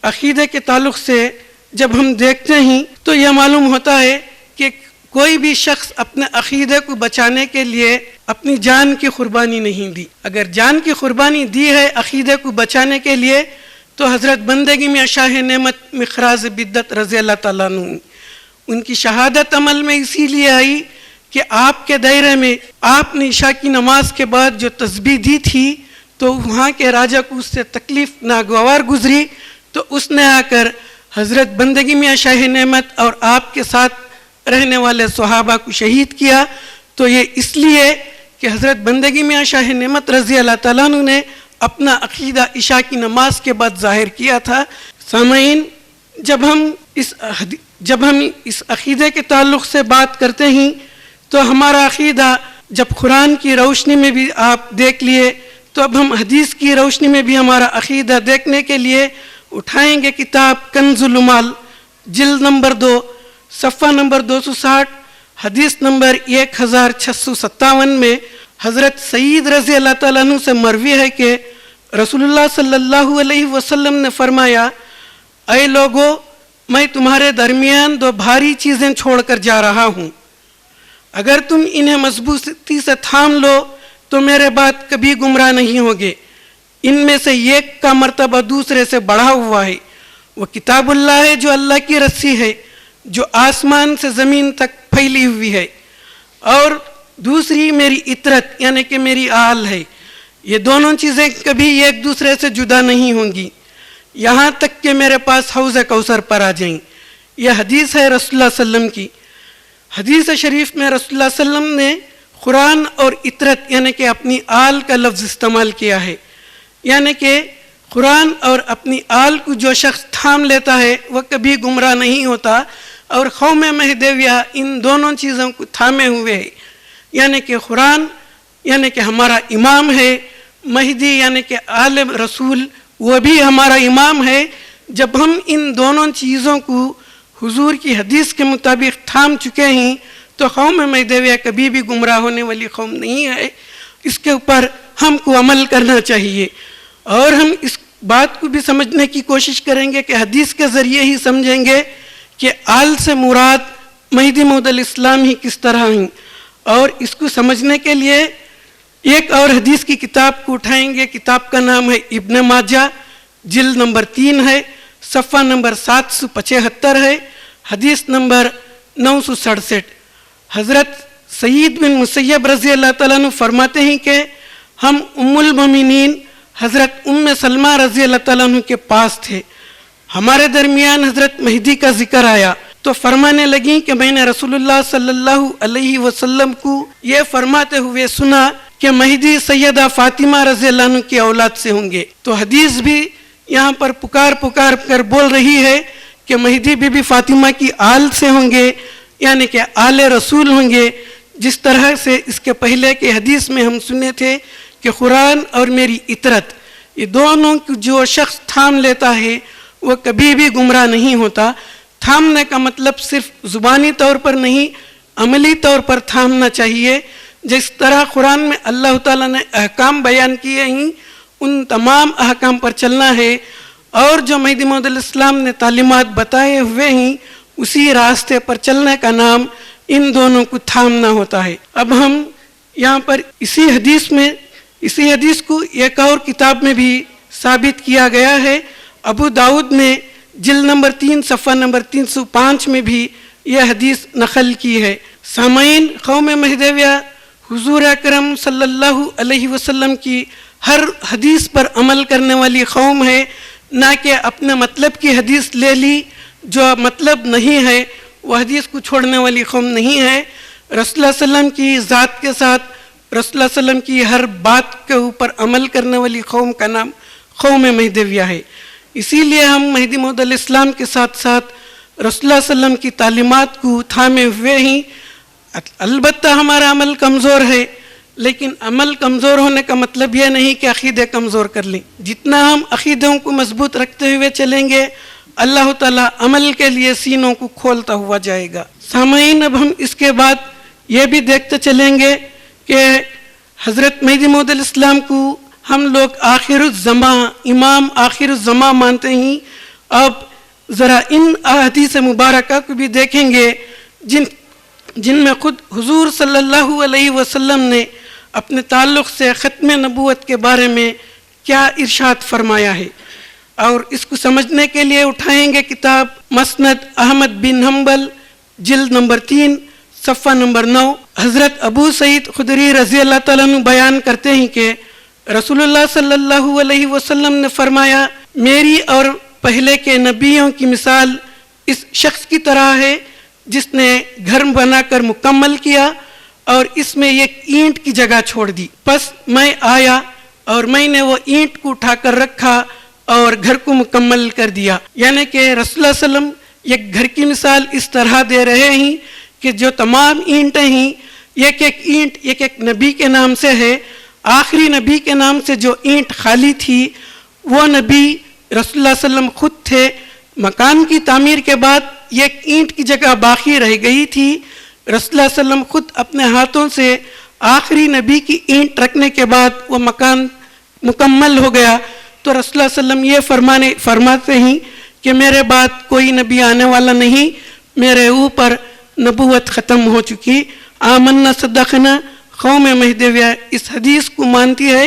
Speaker 9: عقیدے کے تعلق سے جب ہم دیکھتے ہیں تو یہ معلوم ہوتا ہے کہ کوئی بھی شخص اپنے عقیدے کو بچانے کے لیے اپنی جان کی قربانی نہیں دی۔ اگر جان کی قربانی دی ہے عقیدے کو بچانے کے لیے تو حضرت بندگی میں شاہ نعمت مخراز بدت رضی اللہ تعالیٰ عنہ، ان کی شہادت عمل میں اسی لیے آئی کہ آپ کے دائرے میں آپ نے عشاء کی نماز کے بعد جو تسبیح دی تھی تو وہاں کے راجہ کو اس سے تکلیف ناگوار گزری، تو اس نے آ کر حضرت بندگی میں شاہ نعمت اور آپ کے ساتھ رہنے والے صحابہ کو شہید کیا۔ تو یہ اس لیے کہ حضرت بندگی میں شاہ نعمت رضی اللہ تعالیٰ عنہ نے اپنا عقیدہ عشاء کی نماز کے بعد ظاہر کیا تھا۔ سامعین، جب ہم اس عقیدے کے تعلق سے بات کرتے ہیں تو ہمارا عقیدہ جب قرآن کی روشنی میں بھی آپ دیکھ لیے تو اب ہم حدیث کی روشنی میں بھی ہمارا عقیدہ دیکھنے کے لیے اٹھائیں گے کتاب کنز المال، جلد نمبر 2، صفحہ نمبر 260، حدیث نمبر 1657 میں حضرت سعید رضی اللہ تعالیٰ عنہ سے مروی ہے کہ رسول اللہ صلی اللہ علیہ وسلم نے فرمایا، اے لوگو، میں تمہارے درمیان دو بھاری چیزیں چھوڑ کر جا رہا ہوں، اگر تم انہیں مضبوطی سے تھام لو تو میرے بعد کبھی گمراہ نہیں ہوگے۔ ان میں سے ایک کا مرتبہ دوسرے سے بڑھا ہوا ہے، وہ کتاب اللہ ہے جو اللہ کی رسی ہے، جو آسمان سے زمین تک پھیلی ہوئی ہے، اور دوسری میری اطرت یعنی کہ میری آل ہے۔ یہ دونوں چیزیں کبھی ایک دوسرے سے جدا نہیں ہوں گی یہاں تک کہ میرے پاس حوض کوثر پر آ جائیں۔ یہ حدیث ہے رسول اللہ صلی اللہ علیہ وسلم کی۔ حدیث شریف میں رسول اللہ صلی اللہ علیہ وسلم نے قرآن اور اطرت یعنی کہ اپنی آل کا لفظ استعمال کیا ہے، یعنی کہ قرآن اور اپنی آل کو جو شخص تھام لیتا ہے وہ کبھی گمراہ نہیں ہوتا، اور قوم مہدویہ ان دونوں چیزوں کو تھامے ہوئے ہے، یعنی کہ قرآن یعنی کہ ہمارا امام ہے، مہدی یعنی کہ آل رسول وہ بھی ہمارا امام ہے۔ جب ہم ان دونوں چیزوں کو حضور کی حدیث کے مطابق تھام چکے ہیں تو قوم مہدویہ کبھی بھی گمراہ ہونے والی قوم نہیں ہے۔ اس کے اوپر ہم کو عمل کرنا چاہیے، اور ہم اس بات کو بھی سمجھنے کی کوشش کریں گے کہ حدیث کے ذریعے ہی سمجھیں گے کہ آل سے مراد مہدی موعود الاسلام ہی کس طرح ہیں، اور اس کو سمجھنے کے لیے ایک اور حدیث کی کتاب کو اٹھائیں گے۔ کتاب کا نام ہے ابن ماجہ، جلد نمبر 3 ہے، صفحہ نمبر 775 ہے، حدیث نمبر 967۔ حضرت سعید بن مسیب رضی اللہ تعالیٰ عنہ فرماتے ہیں کہ ہم ام المومنین حضرت ام سلمہ رضی اللہ تعالیٰ عنہ کے پاس تھے، ہمارے درمیان حضرت مہدی کا ذکر آیا تو فرمانے لگیں کہ میں نے رسول اللہ صلی اللہ علیہ وسلم کو یہ فرماتے ہوئے سنا کہ مہدی سیدہ فاطمہ رضی اللہ عنہ کی اولاد سے ہوں گے۔ تو حدیث بھی یہاں پر پکار کر بول رہی ہے کہ مہدی بی بی فاطمہ کی آل سے ہوں گے، یعنی کہ آل رسول ہوں گے، جس طرح سے اس کے پہلے کے حدیث میں ہم سنے تھے کہ قرآن اور میری اطرت یہ دونوں جو شخص تھام لیتا ہے وہ کبھی بھی گمراہ نہیں ہوتا۔ تھامنے کا مطلب صرف زبانی طور پر نہیں، عملی طور پر تھامنا چاہیے. جس طرح قرآن میں اللہ تعالیٰ نے احکام بیان کیے ہیں ان تمام احکام پر چلنا ہے، اور جو مہدی موعود علیہ السلام نے تعلیمات بتائے ہوئے ہیں اسی راستے پر چلنے کا نام ان دونوں کو تھامنا ہوتا ہے. اب ہم یہاں پر اسی حدیث کو ایک اور کتاب میں بھی ثابت کیا گیا ہے. ابو داؤد نے جلد نمبر 3 صفحہ نمبر 305 میں بھی یہ حدیث نقل کی ہے. سامعین، قوم مہدویہ حضور اکرم صلی اللہ علیہ وسلم کی ہر حدیث پر عمل کرنے والی قوم ہے، نہ کہ اپنے مطلب کی حدیث لے لی جو مطلب نہیں ہے وہ حدیث کو چھوڑنے والی قوم نہیں ہے. رسول اللہ صلی اللہ علیہ وسلم کی ذات کے ساتھ رسول اللہ صلی اللہ علیہ وسلم کی ہر بات کے اوپر عمل کرنے والی قوم کا نام قوم مہدویہ ہے. اسی لیے ہم مہدی موعود علیہ السلام کے ساتھ ساتھ رسول اللہ صلی اللہ علیہ وسلم کی تعلیمات کو تھامے ہوئے ہیں. البتہ ہمارا عمل کمزور ہے، لیکن عمل کمزور ہونے کا مطلب یہ نہیں کہ عقیدے کمزور کر لیں. جتنا ہم عقیدوں کو مضبوط رکھتے ہوئے چلیں گے اللہ تعالیٰ عمل کے لیے سینوں کو کھولتا ہوا جائے گا. سامعین، اب ہم اس کے بعد یہ بھی دیکھتے چلیں گے کہ حضرت مہدی موعود علیہ السلام کو ہم لوگ آخر الزماں، امام آخر الزماں مانتے ہیں. اب ذرا ان احادیث مبارکہ کو بھی دیکھیں گے جن میں خود حضور صلی اللہ علیہ وسلم نے اپنے تعلق سے ختم نبوت کے بارے میں کیا ارشاد فرمایا ہے. اور اس کو سمجھنے کے لیے اٹھائیں گے کتاب مسند احمد بن حنبل جلد نمبر 3 صفحہ نمبر 9. حضرت ابو سعید خدری رضی اللہ تعالیٰ عنہ بیان کرتے ہیں کہ رسول اللہ صلی اللہ علیہ وسلم نے فرمایا، میری اور پہلے کے نبیوں کی مثال اس شخص کی طرح ہے جس نے گھر بنا کر مکمل کیا اور اس میں ایک اینٹ کی جگہ چھوڑ دی. پس میں آیا اور میں نے وہ اینٹ کو اٹھا کر رکھا اور گھر کو مکمل کر دیا. یعنی کہ رسول اللہ صلی اللہ علیہ وسلم ایک گھر کی مثال اس طرح دے رہے ہیں کہ جو تمام اینٹیں ہیں ایک ایک اینٹ ایک ایک نبی کے نام سے ہے. آخری نبی کے نام سے جو اینٹ خالی تھی وہ نبی رسول اللہ صلی اللہ علیہ وسلم خود تھے. مکان کی تعمیر کے بعد ایک اینٹ کی جگہ باقی رہ گئی تھی. رسول اللہ صلی اللہ علیہ وسلم خود اپنے ہاتھوں سے آخری نبی کی اینٹ رکھنے کے بعد وہ مکان مکمل ہو گیا. تو رسول اللہ صلی اللہ علیہ وسلم یہ فرماتے ہیں کہ میرے بعد کوئی نبی آنے والا نہیں، میرے اوپر نبوت ختم ہو چکی. آمنا صدقنا قوم مہدویہ اس حدیث کو مانتی ہے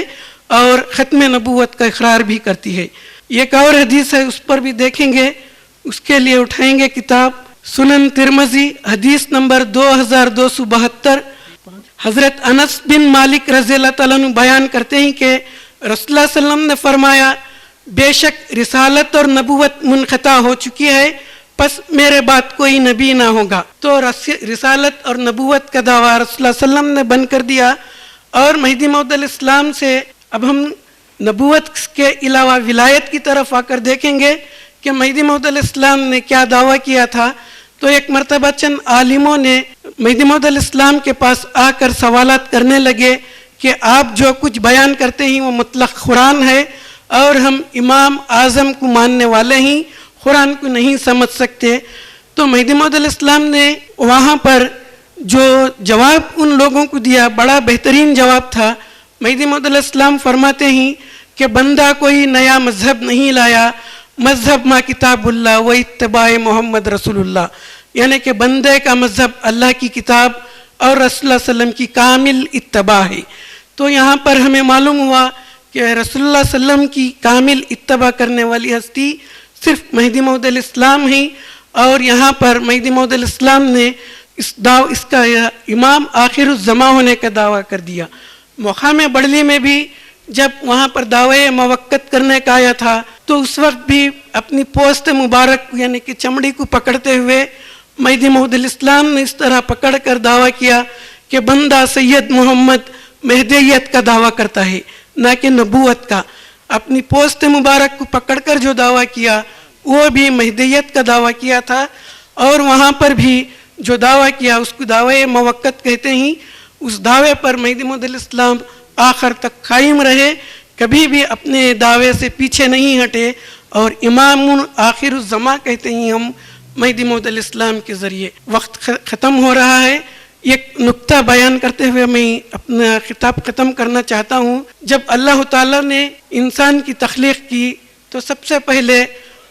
Speaker 9: اور ختم نبوت کا اقرار بھی کرتی ہے. ایک اور حدیث ہے اس پر بھی دیکھیں گے. اس کے لیے اٹھائیں گے کتاب سنن ترمذی حدیث نمبر 2272. حضرت انس بن مالک رضی اللہ تعالیٰ عنہ بیان کرتے ہیں کہ رسول اللہ صلی اللہ علیہ وسلم نے فرمایا، بے شک رسالت اور نبوت منقطع ہو چکی ہے، پس میرے بعد کوئی نبی نہ ہوگا. تو رسالت اور نبوت کا دعویٰ رسول اللہ صلی اللہ علیہ وسلم نے بند کر دیا. اور مہدی موعود علیہ السلام سے اب ہم نبوت کے علاوہ ولایت کی طرف آ کر دیکھیں گے کہ مہدی موعود علیہ السلام نے کیا دعویٰ کیا تھا. تو ایک مرتبہ چند عالموں نے مہدی موعود علیہ السلام کے پاس آ کر سوالات کرنے لگے کہ آپ جو کچھ بیان کرتے ہیں وہ مطلق قرآن ہے اور ہم امام اعظم کو ماننے والے ہیں، قرآن کو نہیں سمجھ سکتے. تو مہدی موعود علیہ السلام نے وہاں پر جو جواب ان لوگوں کو دیا بڑا بہترین جواب تھا. مہدی موعود علیہ السلام فرماتے ہیں کہ بندہ کوئی نیا مذہب نہیں لایا، مذہب ما کتاب اللہ و اتباع محمد رسول اللہ. یعنی کہ بندے کا مذہب اللہ کی کتاب اور رسول اللہ صلی اللہ علیہ وسلم کی کامل اتباع ہے. تو یہاں پر ہمیں معلوم ہوا کہ رسول اللہ صلی اللہ علیہ وسلم کی کامل اتباع کرنے والی ہستی صرف مہدی موعود علیہ السلام ہیں. اور یہاں پر مہدی موعود علیہ السلام نے اس کا امام آخر الزماں ہونے کا دعویٰ کر دیا. مقام بڑھلی میں بھی جب وہاں پر دعوے موقت کرنے کا آیا تھا تو اس وقت بھی اپنی پوست مبارک یعنی کہ چمڑی کو پکڑتے ہوئے مہدی موعود علیہ السلام نے اس طرح پکڑ کر دعویٰ کیا کہ بندہ سید محمد مہدیت کا دعویٰ کرتا ہے نہ کہ نبوت کا. اپنی پوست مبارک کو پکڑ کر جو دعویٰ کیا وہ بھی مہدیت کا دعویٰ کیا تھا. اور وہاں پر بھی جو دعویٰ کیا اس کو دعوے موقت کہتے ہیں. اس دعوے پر مہدی موعود علیہ السلام آخر تک قائم رہے، کبھی بھی اپنے دعوے سے پیچھے نہیں ہٹے. اور امام آخر الزماں کہتے ہیں ہم مہدی موعود علیہ السلام کے ذریعے. وقت ختم ہو رہا ہے. ایک نقطہ بیان کرتے ہوئے میں اپنا خطاب ختم کرنا چاہتا ہوں. جب اللہ تعالیٰ نے انسان کی تخلیق کی تو سب سے پہلے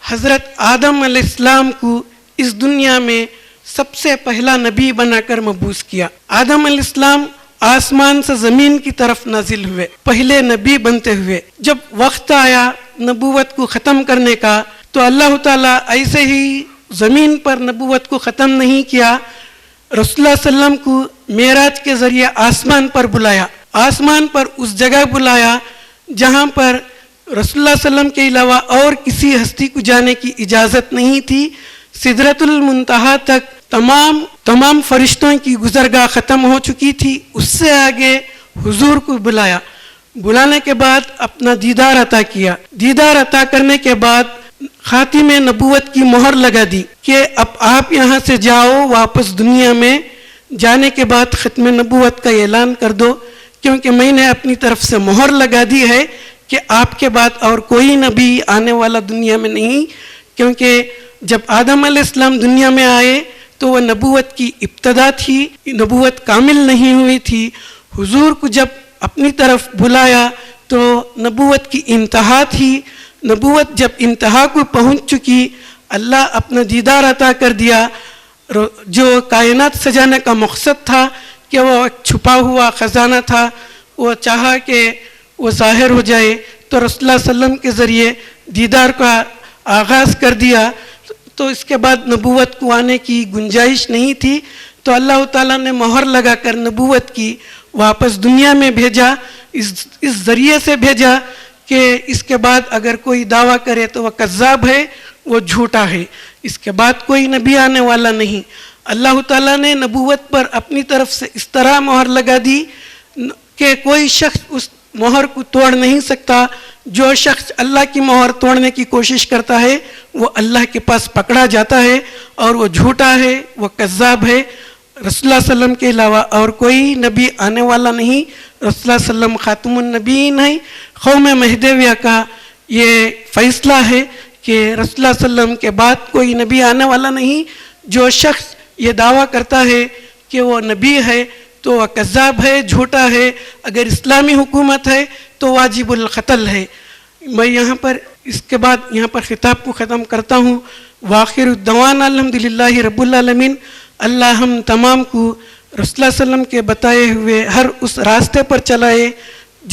Speaker 9: حضرت آدم علیہ السلام کو اس دنیا میں سب سے پہلا نبی بنا کر مبعوث کیا. آدم علیہ السلام آسمان سے زمین کی طرف نازل ہوئے, پہلے نبی بنتے ہوئے. جب وقت آیا نبوت کو ختم کرنے کا تو اللہ تعالیٰ ایسے ہی زمین پر نبوت کو ختم نہیں کیا, رسول اللہ صلی اللہ علیہ وسلم کو معراج کے ذریعے آسمان پر بلایا. آسمان پر اس جگہ بلایا جہاں پر رسول اللہ صلی اللہ علیہ وسلم کے علاوہ اور کسی ہستی کو جانے کی اجازت نہیں تھی. سدرۃ المنتہا تک تمام فرشتوں کی گزرگاہ ختم ہو چکی تھی. اس سے آگے حضور کو بلایا. بلانے کے بعد اپنا دیدار عطا کیا. دیدار عطا کرنے کے بعد خاتم نبوت کی مہر لگا دی کہ اب آپ یہاں سے جاؤ, واپس دنیا میں جانے کے بعد ختم نبوت کا اعلان کر دو, کیونکہ میں نے اپنی طرف سے مہر لگا دی ہے کہ آپ کے بعد اور کوئی نبی آنے والا دنیا میں نہیں. کیونکہ جب آدم علیہ السلام دنیا میں آئے تو وہ نبوت کی ابتدا تھی, نبوت کامل نہیں ہوئی تھی. حضور کو جب اپنی طرف بلایا تو نبوت کی انتہا تھی. نبوت جب انتہا کو پہنچ چکی, اللہ اپنا دیدار عطا کر دیا. جو کائنات سجانے کا مقصد تھا کہ وہ ایک چھپا ہوا خزانہ تھا, وہ چاہا کہ وہ ظاہر ہو جائے, تو رسول اللہ صلی اللہ علیہ وسلم کے ذریعے دیدار کا آغاز کر دیا. تو اس کے بعد نبوت کو آنے کی گنجائش نہیں تھی, تو اللہ تعالیٰ نے مہر لگا کر نبوت کی واپس دنیا میں بھیجا. اس ذریعے سے بھیجا کہ اس کے بعد اگر کوئی دعویٰ کرے تو وہ کذاب ہے, وہ جھوٹا ہے. اس کے بعد کوئی نبی آنے والا نہیں. اللہ تعالیٰ نے نبوت پر اپنی طرف سے اس طرح مہر لگا دی کہ کوئی شخص اس مہر کو توڑ نہیں سکتا. جو شخص اللہ کی مہر توڑنے کی کوشش کرتا ہے وہ اللہ کے پاس پکڑا جاتا ہے اور وہ جھوٹا ہے, وہ کذاب ہے. رسول اللہ صلی اللہ علیہ وسلم کے علاوہ اور کوئی نبی آنے والا نہیں. رسول اللہ صلی اللہ علیہ وسلم خاتم النبیین ہیں. قوم مہدویہ کا یہ فیصلہ ہے کہ رسول اللہ صلی اللہ علیہ وسلم کے بعد کوئی نبی آنے والا نہیں. جو شخص یہ دعویٰ کرتا ہے کہ وہ نبی ہے تو وہ کذاب ہے, جھوٹا ہے. اگر اسلامی حکومت ہے تو واجب القتل ہے. میں یہاں پر اس کے بعد یہاں پر خطاب کو ختم کرتا ہوں. وآخر الدعوانا الحمدللہ رب العالمین. اللہ ہم تمام کو رسول اللہ صلی اللہ علیہ وسلم کے بتائے ہوئے ہر اس راستے پر چلائے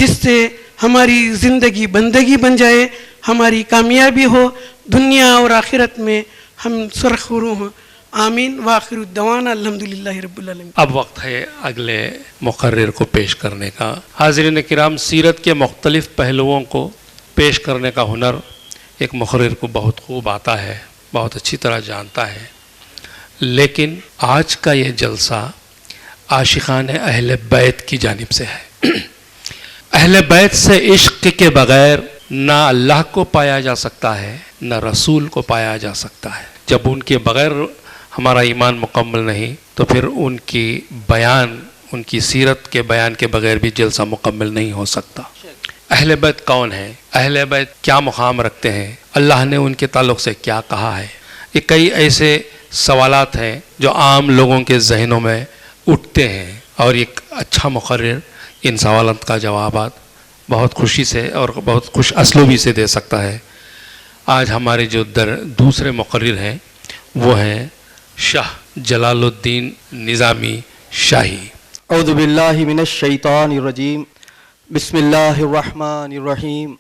Speaker 9: جس سے ہماری زندگی بندگی بن جائے, ہماری کامیابی ہو, دنیا اور آخرت میں ہم سرخرو ہوں. آمین. وآخر الدعوانا الحمدللہ رب العالمین.
Speaker 3: اب وقت ہے اگلے مقرر کو پیش کرنے کا. حاضرین کرام, سیرت کے مختلف پہلوؤں کو پیش کرنے کا ہنر ایک مقرر کو بہت خوب آتا ہے, بہت اچھی طرح جانتا ہے. لیکن آج کا یہ جلسہ عاشقان اہل بیت کی جانب سے ہے. اہل بیت سے عشق کے بغیر نہ اللہ کو پایا جا سکتا ہے نہ رسول کو پایا جا سکتا ہے. جب ان کے بغیر ہمارا ایمان مکمل نہیں تو پھر ان کی بیان, ان کی سیرت کے بیان کے بغیر بھی جلسہ مکمل نہیں ہو سکتا. اہل بیت کون ہیں؟ اہل بیت کیا مقام رکھتے ہیں؟ اللہ نے ان کے تعلق سے کیا کہا ہے؟ یہ کئی ایسے سوالات ہیں جو عام لوگوں کے ذہنوں میں اٹھتے ہیں, اور ایک اچھا مقرر ان سوالات کا جوابات بہت خوشی سے اور بہت خوش اسلوبی سے دے سکتا ہے. آج ہمارے جو دوسرے مقرر ہیں وہ ہیں شاہ جلال الدین نظامی شاہی.
Speaker 10: اعوذ باللہ من الشیطان الرجیم. بسم اللہ الرحمن الرحیم.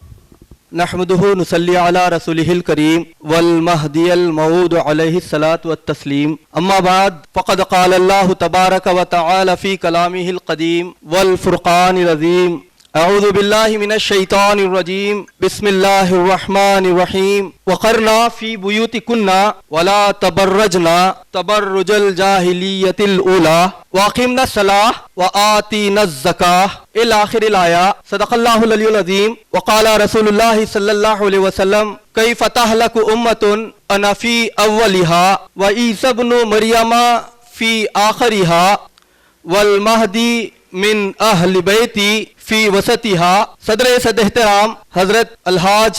Speaker 10: نحمده نصلی علی رسولہ الکریم والمہدی الموعود علیہ الصلاۃ والتسلیم. اما بعد فقد قال اللہ تبارک وتعالی فی کلامہ القدیم والفرقان العظیم. اعوذ باللہ من الشیطان الرجیم. بسم اللہ الرحمن الرحیم. وقرنا فی بیوتکنا ولا تبرجنا تبرج الجاہلیۃ الاولی واقمنا الصلاۃ وآتینا الزکاۃ الی آخر الآیہ. صدق اللہ العلی العظیم. وقال رسول اللہ صلی اللہ علیہ وسلم کیف تہلک امۃ انا فی اولہا وعیسی ابن مریم فی آخرہا والمہدی من اہل بیتی فی وسطہا. صدر احترام حضرت الحاج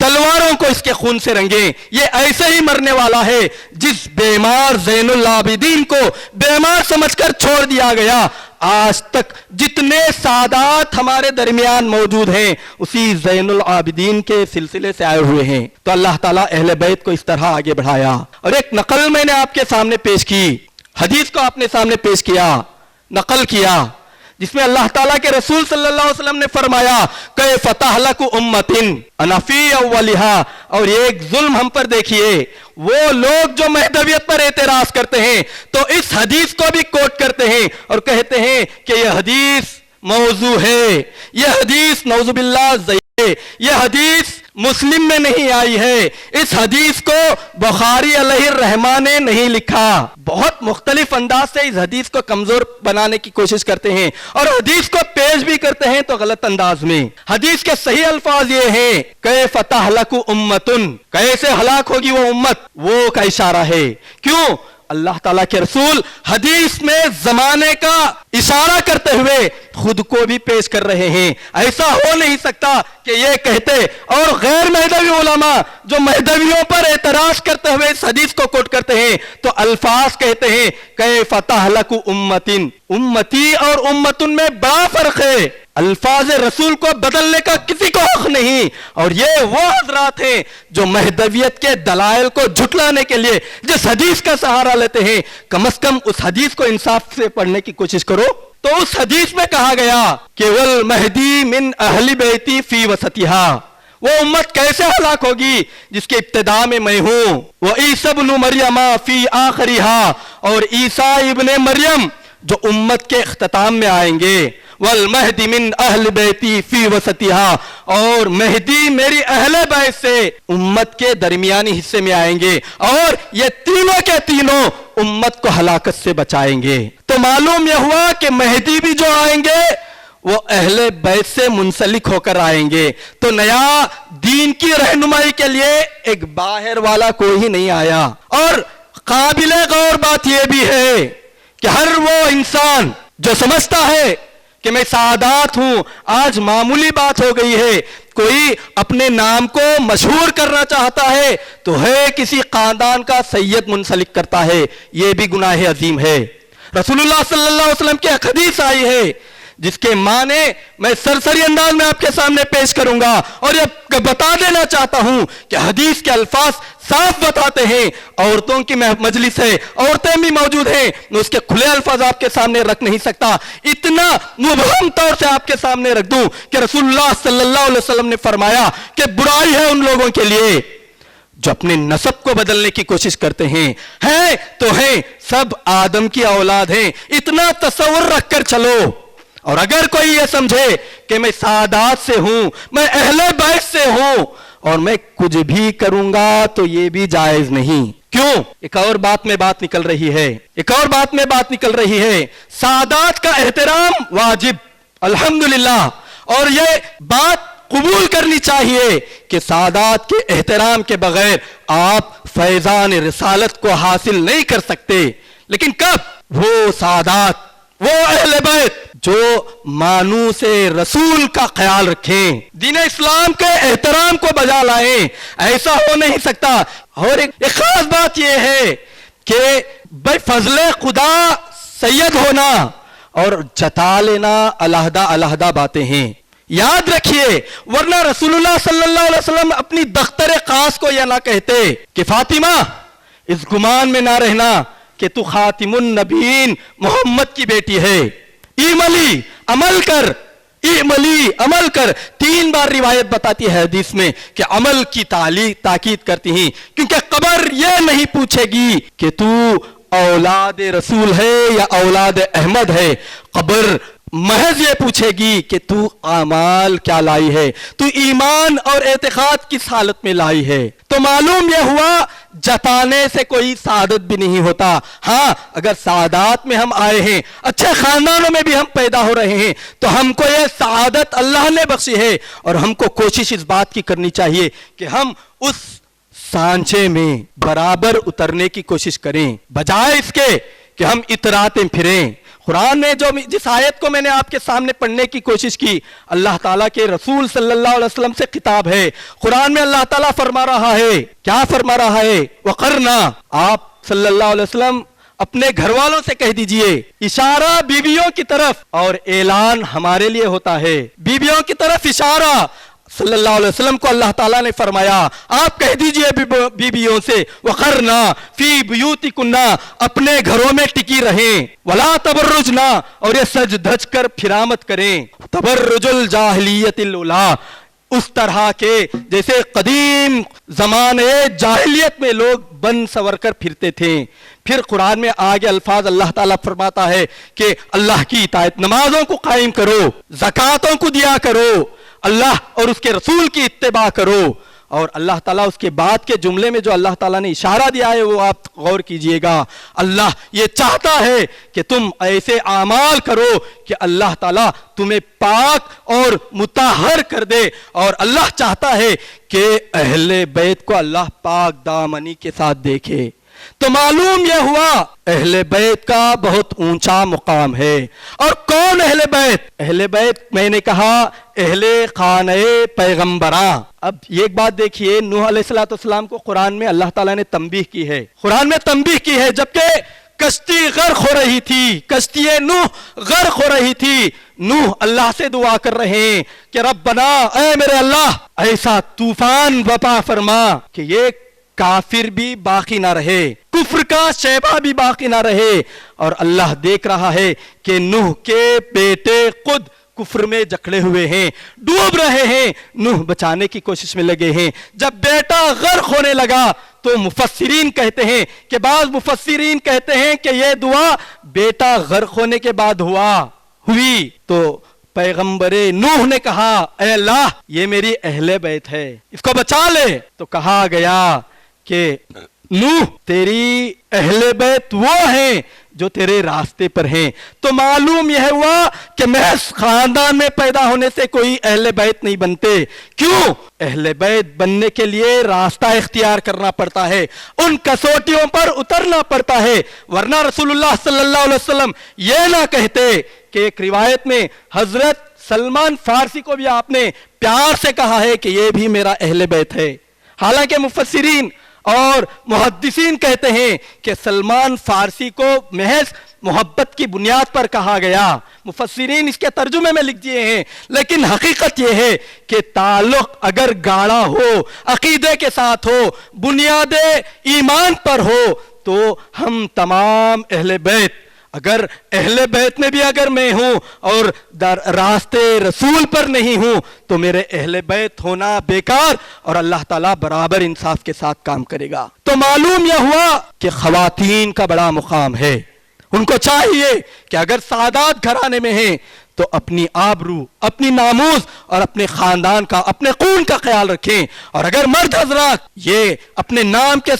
Speaker 10: تلواروں کو اس کے خون سے رنگیں. یہ ایسے ہی مرنے والا ہے جس بیمار زین العابدین کو بیمار سمجھ کر چھوڑ دیا گیا. آج تک جتنے سادات ہمارے درمیان موجود ہیں اسی زین العابدین کے سلسلے سے آئے ہوئے ہیں. تو اللہ تعالیٰ اہل بیت کو اس طرح آگے بڑھایا. اور ایک نقل میں نے آپ کے سامنے پیش کی, حدیث کو آپ نے سامنے پیش کیا, نقل کیا, جس میں اللہ تعالیٰ کے رسول صلی اللہ علیہ وسلم نے فرمایا کیف تہلک امۃ انا فی اولھا. اور ایک ظلم ہم پر دیکھیے, وہ لوگ جو مہدویت پر اعتراض کرتے ہیں تو اس حدیث کو بھی کوٹ کرتے ہیں اور کہتے ہیں کہ یہ حدیث موضوع ہے, یہ حدیث نعوذ باللہ ضعیف ہے, یہ حدیث مسلم میں نہیں آئی ہے, اس حدیث کو بخاری علیہ الرحمہ نے نہیں لکھا. بہت مختلف انداز سے اس حدیث کو کمزور بنانے کی کوشش کرتے ہیں اور حدیث کو پیش بھی کرتے ہیں تو غلط انداز میں. حدیث کے صحیح الفاظ یہ ہیں کیف تہلک امۃ, کیسے ہلاک ہوگی وہ امت, وہ کا اشارہ ہے. کیوں؟ اللہ تعالیٰ کے رسول حدیث میں زمانے کا اشارہ کرتے ہوئے خود کو بھی پیش کر رہے ہیں. ایسا ہو نہیں سکتا کہ یہ کہتے اور غیر مہدوی علماء جو مہدویوں پر اعتراض کرتے ہوئے اس حدیث کو کوٹ کرتے ہیں تو الفاظ کہتے ہیں کیف تہلک امۃ. امتی اور امتن میں بڑا فرق ہے. الفاظ رسول کو بدلنے کا کسی کو حق نہیں. اور یہ وہ حضرات ہیں جو مہدویت کے دلائل کو جھٹلانے کے لیے جس حدیث کا سہارا لیتے ہیں, کم از کم اس حدیث کو انصاف سے پڑھنے کی کوشش کرو. تو اس حدیث میں کہا گیا کہ والمہدی من اہل بیتی فی وسطہا, وہ امت کیسے ہلاک ہوگی جس کے ابتدا میں میں ہوں. وعیسی ابن مریم فی آخرہا, اور عیسیٰ ابن مریم جو امت کے اختتام میں آئیں گے. والمہدی من اہل بیتی فی وسطہا, اور مہدی میری اہل بیت سے امت کے درمیانی حصے میں آئیں گے اور یہ تینوں کے تینوں امت کو ہلاکت سے بچائیں گے. تو معلوم یہ ہوا کہ مہدی بھی جو آئیں گے وہ اہل بیت سے منسلک ہو کر آئیں گے. تو نیا دین کی رہنمائی کے لیے ایک باہر والا کوئی ہی نہیں آیا. اور قابل غور بات یہ بھی ہے کہ ہر وہ انسان جو سمجھتا ہے کہ میں سعادات ہوں, آج معمولی بات ہو گئی ہے, کوئی اپنے نام کو مشہور کرنا چاہتا ہے تو ہے کسی خاندان کا سید منسلک کرتا ہے, یہ بھی گناہ عظیم ہے. رسول اللہ صلی اللہ علیہ وسلم کی ایک حدیث آئی ہے جس کے معنی میں سرسری انداز میں آپ کے سامنے پیش کروں گا اور یہ بتا دینا چاہتا ہوں کہ حدیث کے الفاظ صاف بتاتے ہیں. عورتوں کی مجلس ہے, عورتیں بھی موجود ہیں, میں اس کے کھلے الفاظ آپ کے سامنے رکھ نہیں سکتا. اتنا مبہم طور سے آپ کے سامنے رکھ دوں کہ رسول اللہ صلی اللہ علیہ وسلم نے فرمایا کہ برائی ہے ان لوگوں کے لیے جو اپنے نسب کو بدلنے کی کوشش کرتے ہیں. ہیں تو ہیں, سب آدم کی اولاد ہیں, اتنا تصور رکھ کر چلو. اور اگر کوئی یہ سمجھے کہ میں سعادات سے ہوں, میں اہل بیت سے ہوں اور میں کچھ بھی کروں گا تو یہ بھی جائز نہیں. کیوں؟ ایک اور بات میں بات نکل رہی ہے, ایک اور بات میں بات نکل رہی ہے. سعادات کا احترام واجب الحمدللہ, اور یہ بات قبول کرنی چاہیے کہ سعادات کے احترام کے بغیر آپ فیضان رسالت کو حاصل نہیں کر سکتے. لیکن کب؟ وہ سعادات, وہ اہل بیت جو مانوس رسول کا خیال رکھیں, دین اسلام کے احترام کو بجا لائیں. ایسا ہو نہیں سکتا. اور ایک خاص بات یہ ہے کہ بے فضل خدا سید ہونا اور جتا لینا علیحدہ علیحدہ باتیں ہیں, یاد رکھیے. ورنہ رسول اللہ صلی اللہ علیہ وسلم اپنی دختر خاص کو یہ نہ کہتے کہ فاطمہ اس گمان میں نہ رہنا کہ تو خاتم النبیین محمد کی بیٹی ہے, ایملی عمل کر, ایملی عمل کر. 3 بار روایت بتاتی ہے حدیث میں کہ عمل کی تاکید کرتی ہیں, کیونکہ قبر یہ نہیں پوچھے گی کہ تو اولاد رسول ہے یا اولاد احمد ہے. قبر محض یہ پوچھے گی کہ تو اعمال کیا لائی ہے, تو ایمان اور اعتقاد کس حالت میں لائی ہے. تو معلوم یہ ہوا جتانے سے کوئی سعادت بھی نہیں ہوتا. ہاں اگر سعادات میں ہم آئے ہیں, اچھے خاندانوں میں بھی ہم پیدا ہو رہے ہیں, تو ہم کو یہ سعادت اللہ نے بخشی ہے اور ہم کو کوشش اس بات کی کرنی چاہیے کہ ہم اس سانچے میں برابر اترنے کی کوشش کریں, بجائے اس کے کہ ہم اتراتے پھریں. قرآن میں جس آیت کو میں نے آپ کے سامنے پڑھنے کی کوشش کی، اللہ تعالیٰ کے رسول صلی اللہ علیہ وسلم سے خطاب ہے۔ قرآن میں اللہ تعالیٰ فرما رہا ہے، کیا فرما رہا ہے؟ وقرنا، آپ صلی اللہ علیہ وسلم اپنے گھر والوں سے کہہ دیجئے، اشارہ بیویوں کی طرف اور اعلان ہمارے لیے ہوتا ہے۔ بیویوں کی طرف اشارہ صلی اللہ علیہ وسلم کو اللہ تعالیٰ نے فرمایا، آپ کہہ دیجئے بیویوں سے وقرنا فی بیوتکنا، اپنے گھروں میں ٹکی رہیں، ولا تبرجنا، اور یہ سج دھج کر پھرا مت کریں، تبرج الجاہلیت الاولی، اس طرح کے جیسے قدیم زمانے جاہلیت میں لوگ بن سور کر پھرتے تھے۔ پھر قرآن میں آگے الفاظ اللہ تعالیٰ فرماتا ہے کہ اللہ کی اطاعت، نمازوں کو قائم کرو، زکاتوں کو دیا کرو، اللہ اور اس کے رسول کی اتباع کرو۔ اور اللہ تعالیٰ اس کے بعد کے جملے میں جو اللہ تعالیٰ نے اشارہ دیا ہے وہ آپ غور کیجئے گا۔ اللہ یہ چاہتا ہے کہ تم ایسے اعمال کرو کہ اللہ تعالیٰ تمہیں پاک اور مطہر کر دے، اور اللہ چاہتا ہے کہ اہل بیت کو اللہ پاک دامنی کے ساتھ دیکھے۔ تو معلوم یہ ہوا اہل بیت کا بہت اونچا مقام ہے۔ اور کون اہل بیت؟ اہل بیت میں نے کہا اہل خانہ پیغمبراں۔ اب ایک بات دیکھیے، نوح علیہ السلام کو قرآن میں اللہ تعالیٰ نے تنبیہ کی ہے، قرآن میں تنبیہ کی ہے، جبکہ کشتی غرق ہو رہی تھی، کشتی نوح غرق ہو رہی تھی، نوح اللہ سے دعا کر رہے ہیں کہ ربنا، اے میرے اللہ، ایسا طوفان وبا فرما کہ یہ کافر بھی باقی نہ رہے، کفر کا شیبہ بھی باقی نہ رہے۔ اور اللہ دیکھ رہا ہے کہ نوح کے بیٹے خود کفر میں جکڑے ہوئے ہیں، ڈوب رہے ہیں، نوح بچانے کی کوشش میں لگے ہیں۔ جب بیٹا غرق ہونے لگا تو مفسرین کہتے ہیں کہ بعض مفسرین کہتے ہیں کہ یہ دعا بیٹا غرق ہونے کے بعد ہوئی تو پیغمبر نوح نے کہا اے اللہ یہ میری اہل بیت ہے، اس کو بچا لے۔ تو کہا گیا کہ نوح تیری اہل بیت وہ ہیں جو تیرے راستے پر ہیں۔ تو معلوم یہ ہوا کہ محض خاندان میں پیدا ہونے سے کوئی اہل بیت نہیں بنتے۔ کیوں؟ اہل بیت بننے کے لیے راستہ اختیار کرنا پڑتا ہے، ان کسوٹیوں پر اترنا پڑتا ہے، ورنہ رسول اللہ صلی اللہ علیہ وسلم یہ نہ کہتے کہ ایک روایت میں حضرت سلمان فارسی کو بھی آپ نے پیار سے کہا ہے کہ یہ بھی میرا اہل بیت ہے۔ حالانکہ مفسرین اور محدثین کہتے ہیں کہ سلمان فارسی کو محض محبت کی بنیاد پر کہا گیا، مفسرین اس کے ترجمے میں لکھ دیے ہیں، لیکن حقیقت یہ ہے کہ تعلق اگر گاڑا ہو، عقیدے کے ساتھ ہو، بنیاد ایمان پر ہو، تو ہم تمام اہل بیت، اگر اہل بیت میں بھی اگر میں ہوں اور راستے رسول پر نہیں ہوں تو میرے اہل بیت ہونا بیکار، اور اللہ تعالیٰ برابر انصاف کے ساتھ کام کرے گا۔ تو معلوم یہ ہوا کہ خواتین کا بڑا مقام ہے، ان کو چاہیے کہ اگر سعادات گھرانے میں ہیں تو اپنی آبرو، اپنی ناموس اور اپنے خاندان کا، اپنے خون کا خیال رکھیں۔ اور اگر مرد حضرات یہ اپنے نام کے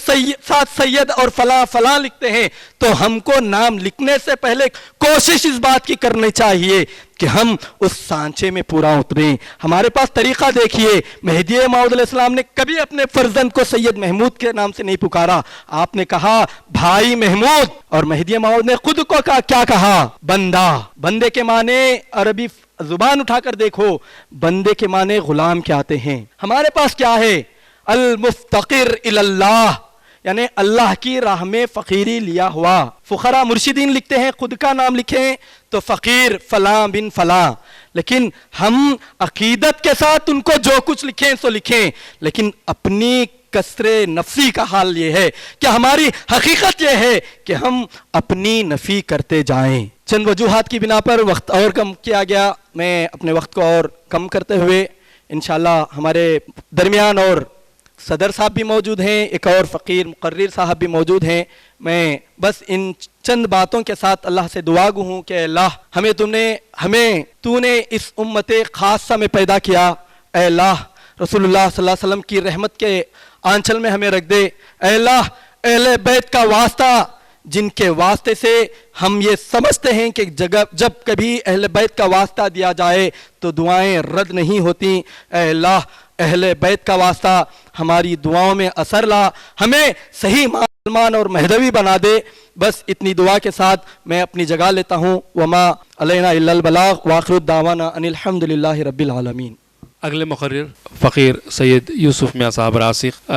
Speaker 10: ساتھ سید اور فلاں فلاں لکھتے ہیں تو ہم کو نام لکھنے سے پہلے کوشش اس بات کی کرنی چاہیے کہ ہم اس سانچے میں پورا اتریں۔ ہمارے پاس طریقہ دیکھیے، مہدی موعود علیہ السلام نے کبھی اپنے فرزند کو سید محمود کے نام سے نہیں پکارا، آپ نے کہا بھائی محمود، اور مہدی موعود نے خود کو کیا کہا؟ بندہ۔ بندے کے معنی عربی زبان اٹھا کر دیکھو، بندے کے معنی غلام کیا آتے ہیں۔ ہمارے پاس کیا ہے؟ المفتقر اللہ، یعنی اللہ کی راہ میں فقیری لیا ہوا۔ فقراء مرشدین لکھتے ہیں، خود کا نام لکھیں تو فقیر فلاں بن فلاں، لیکن ہم عقیدت کے ساتھ ان کو جو کچھ لکھیں سو لکھیں، لیکن اپنی کسر نفسی کا حال یہ ہے کہ ہماری حقیقت یہ ہے کہ ہم اپنی نفی کرتے جائیں۔ چند وجوہات کی بنا پر وقت اور کم کیا گیا، میں اپنے وقت کو اور کم کرتے ہوئے انشاءاللہ ہمارے درمیان اور صدر صاحب بھی موجود ہیں، ایک اور فقیر مقرر صاحب بھی موجود ہیں، میں بس ان چند باتوں کے ساتھ اللہ سے دعا گو ہوں کہ اللہ تو نے اس امت خاصہ میں پیدا کیا، اے اللہ رسول اللہ صلی اللہ علیہ وسلم کی رحمت کے آنچل میں ہمیں رکھ دے، اے اللہ اہل بیت کا واسطہ جن کے واسطے سے ہم یہ سمجھتے ہیں کہ جب کبھی اہل بیت کا واسطہ دیا جائے تو دعائیں رد نہیں ہوتی، اے اللہ اہل بیت کا واسطہ ہماری دعاؤں میں اثر لا، ہمیں صحیح مسلمان اور مہدوی بنا دے. بس اتنی دعا کے ساتھ میں اپنی جگہ لیتا ہوں. وما علینا الا البلاغ وآخر الدعوانا ان الحمد للہ رب العالمین.
Speaker 3: اگلے مقرر فقیر سید یوسف میاں صاحب راسخ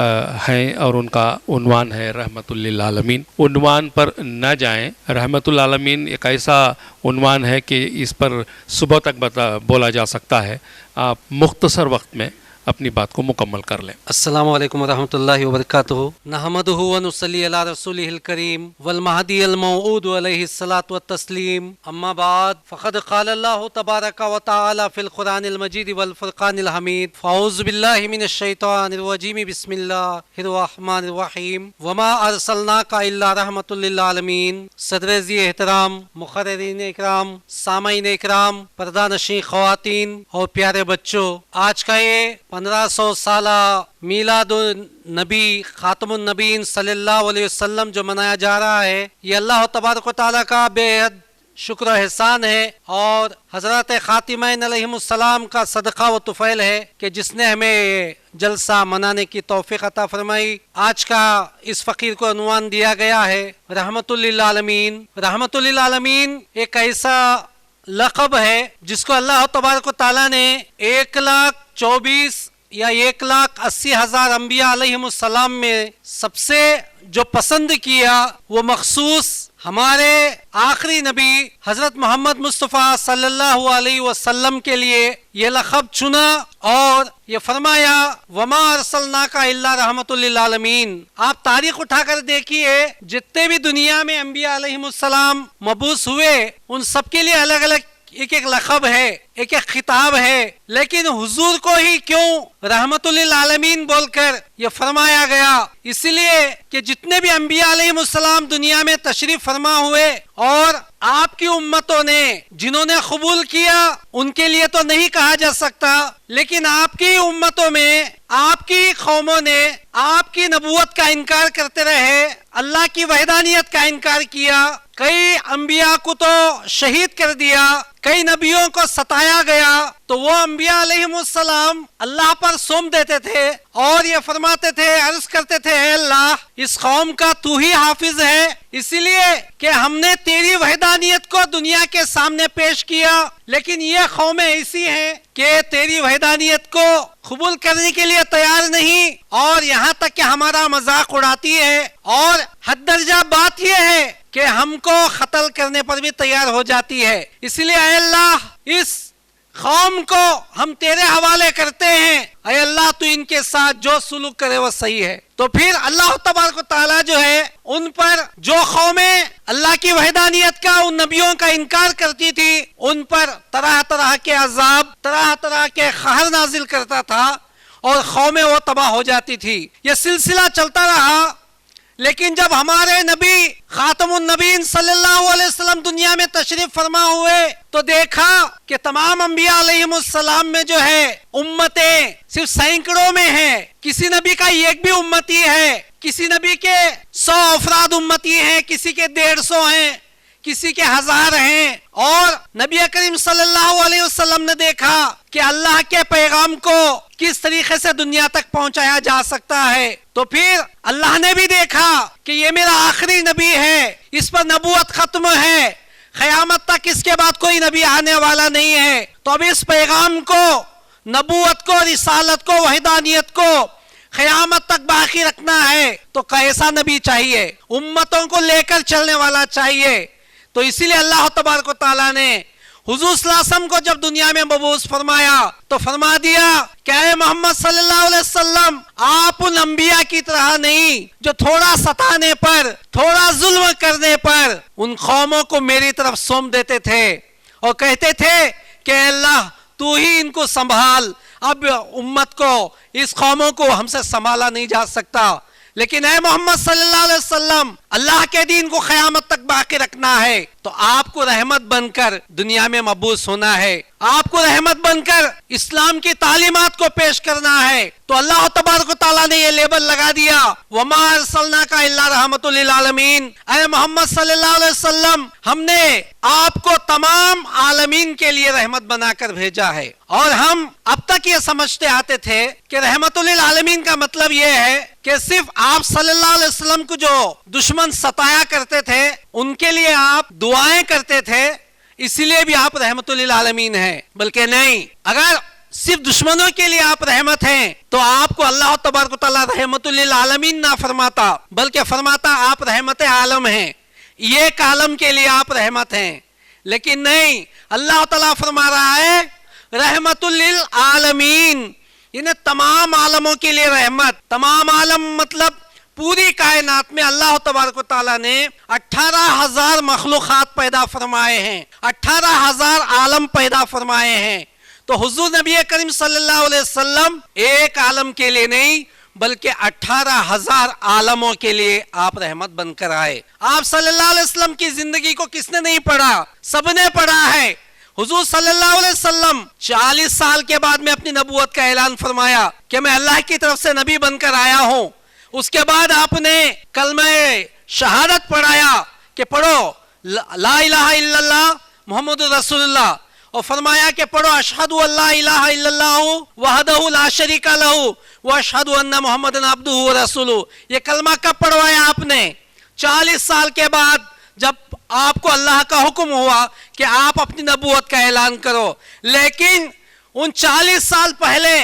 Speaker 3: ہیں اور ان کا عنوان ہے رحمت للعالمین. عنوان پر نہ جائیں. رحمت العالمین ایک ایسا عنوان ہے کہ اس پر صبح تک بولا جا سکتا ہے. آپ مختصر وقت میں اپنی بات کو مکمل کر لیں.
Speaker 11: السلام علیکم ورحمۃ اللہ وبرکاتہ. نحمدہ ونصلی علی رسولہ الکریم والمہدی الموعود علیہ الصلاۃ والتسلیم. اما بعد فقد قال اللہ تبارک وتعالی فی القرآن المجید والفرقان الحمید. فاعوذ باللہ من الشیطان الرجیم. بسم اللہ الرحمن الرحیم. وما ارسلناک الا رحمۃ للعالمین. صدر ذی احترام، مقررین اکرام، سامعین اکرام، پردہ نشین خواتین اور پیارے بچوں، آج کا یہ 1500 سالہ میلاد النبی خاتم النبیین صلی اللہ علیہ وسلم جو منایا جا رہا ہے، یہ اللہ تبارک و تعالیٰ کا بے حد شکر و احسان ہے اور حضرات خاتمین علیہم السلام کا صدقہ و طفیل ہے کہ جس نے ہمیں جلسہ منانے کی توفیق عطا فرمائی. آج کا اس فقیر کو عنوان دیا گیا ہے رحمت للعالمین. رحمت للعالمین ایک ایسا لقب ہے جس کو اللہ تبارک و تعالیٰ نے 1,24,000 یا 1,80,000 انبیاء علیہم السلام میں سب سے جو پسند کیا وہ مخصوص ہمارے آخری نبی حضرت محمد مصطفیٰ صلی اللہ علیہ وسلم کے لیے یہ لقب چنا اور یہ فرمایا وما ارسلناک الا رحمت للعالمین. آپ تاریخ اٹھا کر دیکھیے، جتنے بھی دنیا میں انبیاء علیہم السلام مبعوث ہوئے ان سب کے لیے الگ الگ ایک ایک لقب ہے، ایک ایک خطاب ہے، لیکن حضور کو ہی کیوں رحمت للعالمین بول کر یہ فرمایا گیا؟ اس لیے کہ جتنے بھی انبیاء علیہ السلام دنیا میں تشریف فرما ہوئے اور آپ کی امتوں نے جنہوں نے قبول کیا ان کے لیے تو نہیں کہا جا سکتا، لیکن آپ کی امتوں میں آپ کی قوموں نے آپ کی نبوت کا انکار کرتے رہے، اللہ کی وحدانیت کا انکار کیا، کئی انبیاء کو تو شہید کر دیا، کئی نبیوں کو ستایا گیا، تو وہ انبیاء علیہم السلام اللہ پر سونپ دیتے تھے اور یہ فرماتے تھے، عرض کرتے تھے اے اللہ اس قوم کا تو ہی حافظ ہے، اسی لیے کہ ہم نے تیری وحدانیت کو دنیا کے سامنے پیش کیا، لیکن یہ قومیں ایسی ہیں کہ تیری وحدانیت کو قبول کرنے کے لیے تیار نہیں اور یہاں تک کہ ہمارا مذاق اڑاتی ہے اور حد درجہ بات یہ ہے کہ ہم کو قتل کرنے پر بھی تیار ہو جاتی ہے. اس لیے اے اللہ اس قوم کو ہم تیرے حوالے کرتے ہیں، اے اللہ تو ان کے ساتھ جو سلوک کرے وہ صحیح ہے. تو پھر اللہ تبارک و تعالیٰ جو ہے ان پر جو قومیں اللہ کی وحدانیت کا ان نبیوں کا انکار کرتی تھی ان پر طرح طرح کے عذاب، طرح طرح کے قہر نازل کرتا تھا اور قومیں وہ تباہ ہو جاتی تھی. یہ سلسلہ چلتا رہا، لیکن جب ہمارے نبی خاتم النبیین صلی اللہ علیہ وسلم دنیا میں تشریف فرما ہوئے تو دیکھا کہ تمام انبیاء علیہم السلام میں جو ہے امتیں صرف سینکڑوں میں ہیں، کسی نبی کا ایک بھی امتی ہے، کسی نبی کے 100 افراد امتی ہیں، کسی کے 150 ہیں، کسی کے 1000 ہیں. اور نبی کریم صلی اللہ علیہ وسلم نے دیکھا کہ اللہ کے پیغام کو کس طریقے سے دنیا تک پہنچایا جا سکتا ہے، تو پھر اللہ نے بھی دیکھا کہ یہ میرا آخری نبی ہے، اس پر نبوت ختم ہے، قیامت تک اس کے بعد کوئی نبی آنے والا نہیں ہے، تو اب اس پیغام کو، نبوت کو، رسالت کو، وحدانیت کو قیامت تک باقی رکھنا ہے تو کیسا نبی چاہیے؟ امتوں کو لے کر چلنے والا چاہیے. تو اسی لیے اللہ تبارک و تعالیٰ نے حضور صلی اللہ علیہ وسلم کو جب دنیا میں مبعوث فرمایا تو فرما دیا کہ اے محمد صلی اللہ علیہ وسلم آپ ان انبیاء کی طرح نہیں جو تھوڑا ستانے پر، تھوڑا ظلم کرنے پر ان قوموں کو میری طرف سونپ دیتے تھے اور کہتے تھے کہ اے اللہ تو ہی ان کو سنبھال، اب امت کو، اس قوموں کو ہم سے سنبھالا نہیں جا سکتا. لیکن اے محمد صلی اللہ علیہ وسلم اللہ کے دین کو قیامت تک باقی رکھنا ہے تو آپ کو رحمت بن کر دنیا میں مبعوث ہونا ہے. آپ کو رحمت بن کر اسلام کی تعلیمات کو پیش کرنا ہے، تو اللہ تبارک و تعالیٰ نے یہ لیبل لگا دیا وَمَا أَرْسَلْنَاكَ إِلَّا رَحْمَةً لِلْعَالَمِينَ، اے محمد صلی اللہ علیہ وسلم ہم نے آپ کو تمام عالمین کے لیے رحمت بنا کر بھیجا ہے۔ اور ہم اب تک یہ سمجھتے آتے تھے کہ رحمت للعالمین کا مطلب یہ ہے کہ صرف آپ صلی اللہ علیہ وسلم کو جو دشمن ستایا کرتے تھے ان کے لیے آپ دعائیں کرتے تھے، اسی لیے بھی آپ رحمت للعالمین ہیں، بلکہ نہیں، اگر صرف دشمنوں کے لیے آپ رحمت ہیں تو آپ کو اللہ تبارک و تعالیٰ رحمت للعالمین نہ فرماتا، بلکہ فرماتا آپ رحمت عالم ہیں، ایک عالم کے لیے آپ رحمت ہیں۔ لیکن نہیں، اللہ تعالیٰ فرما رہا ہے رحمت للعالمین، یعنی تمام عالموں کے لیے رحمت۔ تمام عالم مطلب پوری کائنات میں اللہ تبارک و تعالیٰ نے 18,000 مخلوقات پیدا فرمائے ہیں، 18,000 عالم پیدا فرمائے ہیں۔ تو حضور نبی کریم صلی اللہ علیہ وسلم ایک عالم کے لیے نہیں بلکہ 18,000 عالموں کے لیے آپ رحمت بن کر آئے۔ آپ صلی اللہ علیہ وسلم کی زندگی کو کس نے نہیں پڑھا؟ سب نے پڑھا ہے۔ حضور صلی اللہ علیہ وسلم 40 سال کے بعد میں اپنی نبوت کا اعلان فرمایا کہ میں اللہ کی طرف سے نبی بن کر آیا ہوں۔ اس کے بعد آپ نے کلمہ شہادت پڑھایا کہ پڑھو لا الہ الا اللہ محمد رسول اللہ، اور فرمایا کہ پڑھو اشہد ان لا الہ الا اللہ وحدہ لا شریک لہ واشہد ان محمد عبدہ ورسولہ۔ یہ کلمہ کب پڑھوایا آپ نے؟ 40 سال کے بعد، جب آپ کو اللہ کا حکم ہوا کہ آپ اپنی نبوت کا اعلان کرو۔ لیکن ان 40 سال پہلے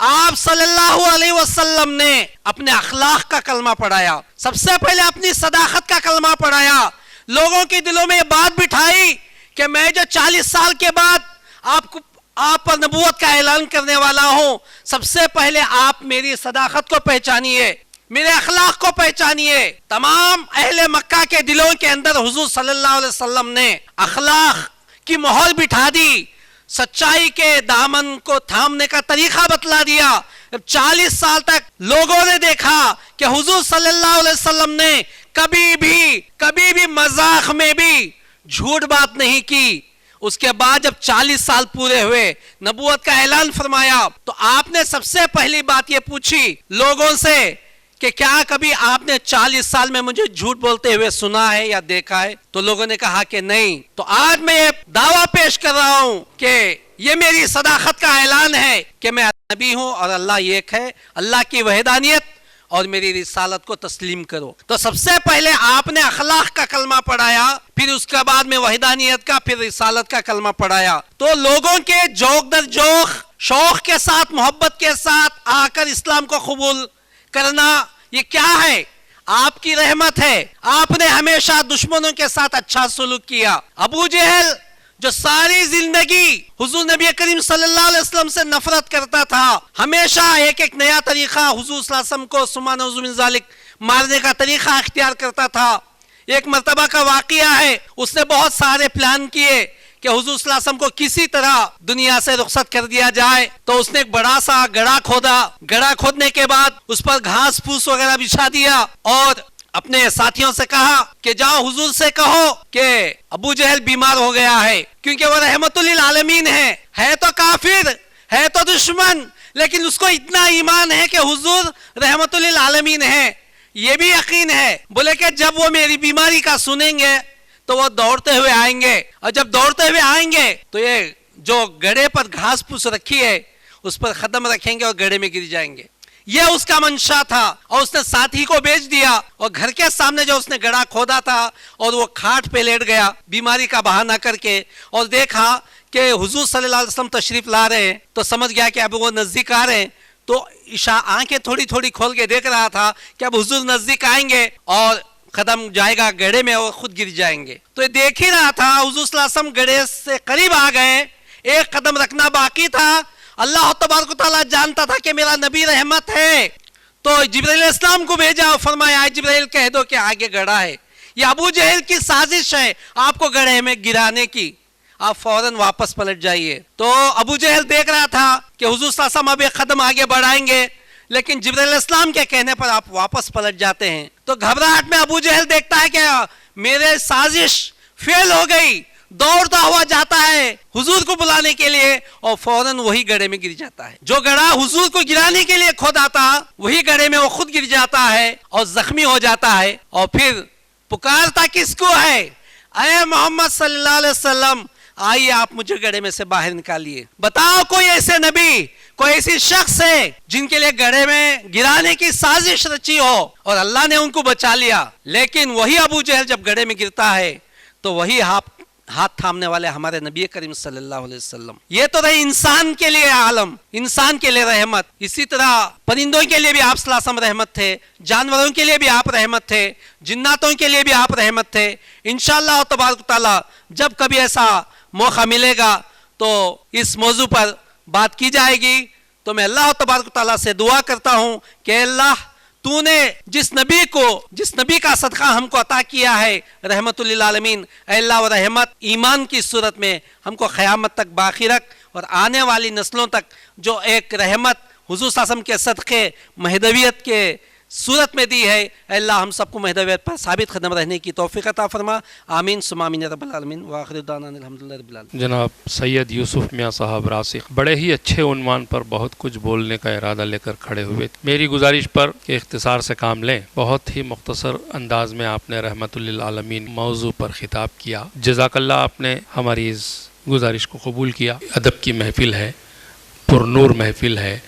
Speaker 11: آپ صلی اللہ علیہ وسلم نے اپنے اخلاق کا کلمہ پڑھایا، سب سے پہلے اپنی صداقت کا کلمہ پڑھایا، لوگوں کے دلوں میں یہ بات بٹھائی کہ میں جو 40 سال کے بعد آپ پر نبوت کا اعلان کرنے والا ہوں، سب سے پہلے آپ میری صداقت کو پہچانیے، میرے اخلاق کو پہچانیے۔ تمام اہل مکہ کے دلوں کے اندر حضور صلی اللہ علیہ وسلم نے اخلاق کی مہر بٹھا دی، سچائی کے دامن کو تھامنے کا طریقہ بتلا دیا۔ 40 سال تک لوگوں نے دیکھا کہ حضور صلی اللہ علیہ وسلم نے کبھی بھی مذاق میں بھی جھوٹ بات نہیں کی۔ اس کے بعد جب 40 سال پورے ہوئے، نبوت کا اعلان فرمایا، تو آپ نے سب سے پہلی بات یہ پوچھی لوگوں سے کہ کیا کبھی آپ نے 40 سال میں مجھے جھوٹ بولتے ہوئے سنا ہے یا دیکھا ہے؟ تو لوگوں نے کہا کہ نہیں۔ تو آج میں یہ دعویٰ پیش کر رہا ہوں کہ یہ میری صداقت کا اعلان ہے کہ میں نبی ہوں اور اللہ ایک ہے، اللہ کی وحدانیت اور میری رسالت کو تسلیم کرو۔ تو سب سے پہلے آپ نے اخلاق کا کلمہ پڑھایا، پھر اس کے بعد میں وحدانیت کا، پھر رسالت کا کلمہ پڑھایا۔ تو لوگوں کے جوق در جوق، شوق کے ساتھ، محبت کے ساتھ آ کر اسلام کو قبول کرنا، یہ کیا ہے؟ آپ کی رحمت ہے۔ آپ نے ہمیشہ دشمنوں کے ساتھ اچھا سلوک کیا۔ ابو جہل جو ساری زندگی حضور نبی کریم صلی اللہ علیہ وسلم سے نفرت کرتا تھا، ہمیشہ ایک نیا طریقہ حضور صلی اللہ علیہ وسلم کو ثم نعوذ من ذالک مارنے کا طریقہ اختیار کرتا تھا۔ ایک مرتبہ کا واقعہ ہے، اس نے بہت سارے پلان کیے کہ حضور صلی اللہ علیہ وسلم کو کسی طرح دنیا سے رخصت کر دیا جائے۔ تو اس نے ایک بڑا سا گڑھا کھودا، گڑھا کھودنے کے بعد اس پر گھاس پھوس وغیرہ بچھا دیا اور اپنے ساتھیوں سے کہا کہ جاؤ حضور سے کہو کہ ابو جہل بیمار ہو گیا ہے، کیونکہ وہ رحمت للعالمین ہے تو کافر، ہے تو دشمن، لیکن اس کو اتنا ایمان ہے کہ حضور رحمت للعالمین ہے، یہ بھی یقین ہے۔ بولے کہ جب وہ میری بیماری کا سنیں گے تو وہ دوڑتے ہوئے آئیں گے، اور جب دوڑتے ہوئے آئیں گے تو یہ جو گڑھے پر گھاس پھوس رکھی ہے اس پر قدم رکھیں گے اور گڑھے میں گر جائیں گے۔ یہ اس کا منشا تھا، اور اس نے ساتھی کو بیچ دیا، اور گھر کے سامنے جو اس نے گڑھا کھودا تھا اور وہ کھاٹ پہ لیٹ گیا بیماری کا بہانہ کر کے، اور دیکھا کہ حضور صلی اللہ علیہ وسلم تشریف لا رہے ہیں، تو سمجھ گیا کہ اب وہ نزدیک آ رہے ہیں۔ تو آنکھیں تھوڑی تھوڑی کھول کے دیکھ رہا تھا کہ اب حضور نزدیک آئیں گے اور قدم جائے گا گڑھے میں اور خود گر جائیں گے۔ تو یہ دیکھ ہی رہا تھا، حضور صلی اللہ علیہ وسلم گڑھے سے قریب آ گئے، ایک قدم رکھنا باقی تھا۔ اللہ تبارک و تعالیٰ جانتا تھا کہ میرا نبی رحمت ہے، تو جبرائیل علیہ السلام کو بھیجا اور فرمایا اے جبرائیل کہہ دو کہ آگے گڑھا ہے۔ یہ ابو جہل کی سازش ہے آپ کو گڑھے میں گرانے کی، آپ فوراً واپس پلٹ جائیے۔ تو ابو جہل دیکھ رہا تھا کہ حضور صلی اللہ علیہ وسلم اب ایک قدم آگے بڑھائیں گے، لیکن جبرائیل علیہ السلام کے کہنے پر آپ واپس پلٹ جاتے ہیں۔ تو گھبراہٹ میں ابو جہل دیکھتا ہے کہ میرے سازش فیل ہو گئی، دوڑتا ہوا جاتا ہے حضور کو بلانے کے لیے اور فوراً وہی گڑھے میں گر جاتا ہے. جو گڑھا حضور کو گرانے کے لیے کھود آتا وہی گڑھے میں وہ خود گر جاتا ہے اور زخمی ہو جاتا ہے اور پھر پکارتا کس کو ہے؟ اے محمد صلی اللہ علیہ وسلم آئیے آپ مجھے گڑھے میں سے باہر نکالیے. بتاؤ کوئی ایسے نبی کوئی ایسی شخص ہے جن کے لیے گڑھے میں گرانے کی سازش رچی ہو اور اللہ نے ان کو بچا لیا. لیکن وہی ابو جہل جب گڑھے میں گرتا ہے تو وہی ہاتھ تھامنے والے ہمارے نبی کریم صلی اللہ علیہ وسلم. یہ تو رہی انسان کے لیے عالم، انسان کے لیے رحمت. اسی طرح پرندوں کے لیے بھی آپ صلی اللہ علیہ وسلم رحمت تھے، جانوروں کے لیے بھی آپ رحمت تھے، جناتوں کے لیے بھی آپ رحمت تھے. انشاءاللہ تبارک و تعالی جب کبھی ایسا موقع ملے گا تو اس موضوع پر بات کی جائے گی. تو میں اللہ تبارک و تعالیٰ سے دعا کرتا ہوں کہ اللہ تو نے جس نبی کا صدقہ ہم کو عطا کیا ہے رحمت للعالمین، اے اللہ وہ رحمت ایمان کی صورت میں ہم کو قیامت تک باقی رکھ اور آنے والی نسلوں تک جو ایک رحمت حضور صلی اللہ علیہ وسلم کے صدقے مہدویت کے صورت میں دی ہے، اے اللہ ہم سب کو مہدویت پر ثابت قدم رہنے کی توفیق عطا فرما. آمین ثم آمین یا رب العالمین وآخر دعوانا الحمدللہ رب العالمین.
Speaker 3: جناب سید یوسف میاں صاحب راسخ بڑے ہی اچھے عنوان پر بہت کچھ بولنے کا ارادہ لے کر کھڑے ہوئے. میری گزارش پر کہ اختصار سے کام لیں. بہت ہی مختصر انداز میں آپ نے رحمت للعالمین موضوع پر خطاب کیا. جزاک اللہ، آپ نے ہماری اس گزارش کو قبول کیا. ادب کی محفل ہے، پرنور محفل ہے.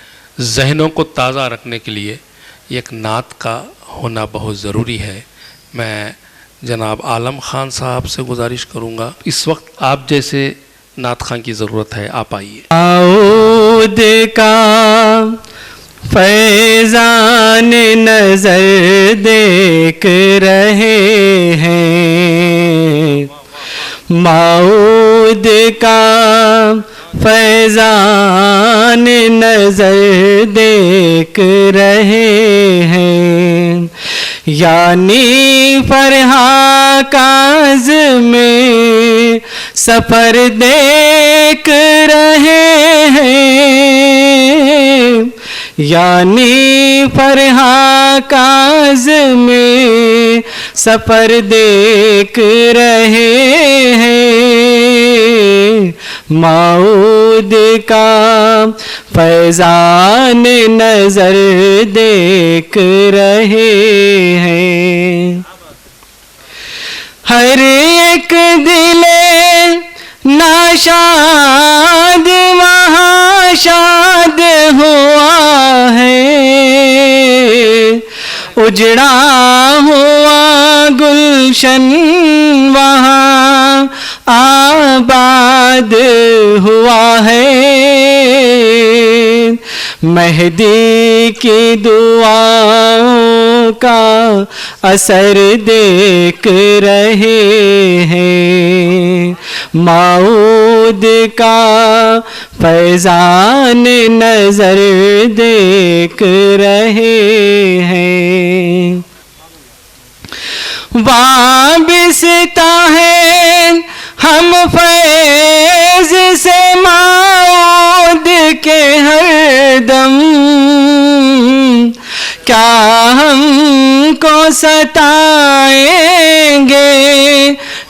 Speaker 3: ذہنوں کو تازہ رکھنے کے لیے ایک نعت کا ہونا بہت ضروری ہے. میں جناب عالم خان صاحب سے گزارش کروں گا، اس وقت آپ جیسے نعت خان کی ضرورت ہے، آپ آئیے.
Speaker 2: عود کا فیضان نظر دیکھ رہے ہیں، ماؤد کا فیضان نظر دیکھ رہے ہیں، یعنی فرحاں کاز میں سفر دیکھ رہے ہیں، یعنی فرحاں کاز میں سفر دیکھ رہے ہیں، ماؤد کا فیضان نظر دیکھ رہے ہیں. ہر ایک دل ناشاد وہاں شاد ہوا ہے، اجڑا ہوا گلشن وہاں آباد ہوا ہے، مہدی کی دعاؤں کا اثر دیکھ رہے ہیں، ماؤد کا فیضان نظر دیکھ رہے ہیں. وابستہ ہے ہم فیض سے ماؤد کے ہر دم، کیا ہم کو ستائیں گے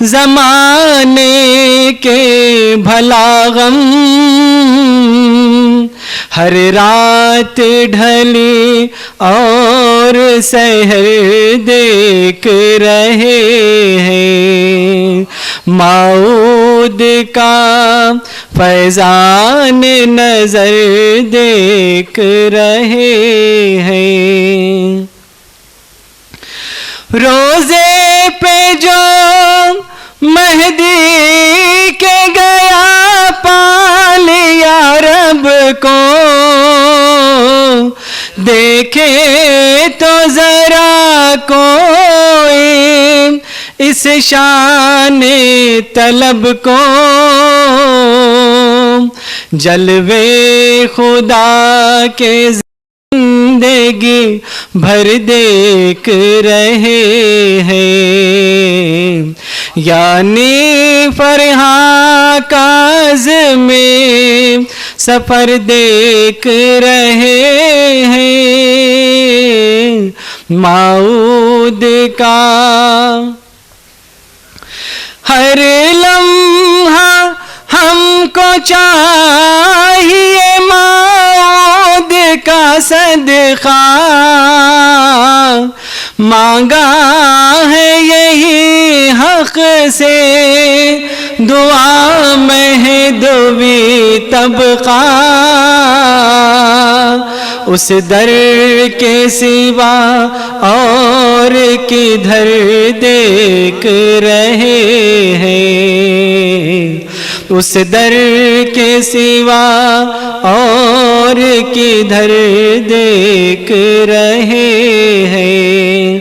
Speaker 2: زمانے کے بھلا غم، ہر رات ڈھلی اور سحر دیکھ رہے ہیں، ماؤد کا فیضان نظر دیکھ رہے ہیں. روزے پہ جو مہدی کے گیا پا لیا رب کو، دیکھے تو ذرا کوئی اس شان طلب کو، جلوے خدا کے زندگی بھر دیکھ رہے ہیں، یعنی فرحاں کاز میں سفر دیکھ رہے ہیں، ماؤد کا ہر لمحہ
Speaker 12: کو چاہیے موعود کا صدقہ مانگا ہے یہی حق سے دعا مہدوی طبقہ اس در کے سوا اور کدھر دیکھ رہے ہیں اس در کے سوا اور کدھر دیکھ رہے ہیں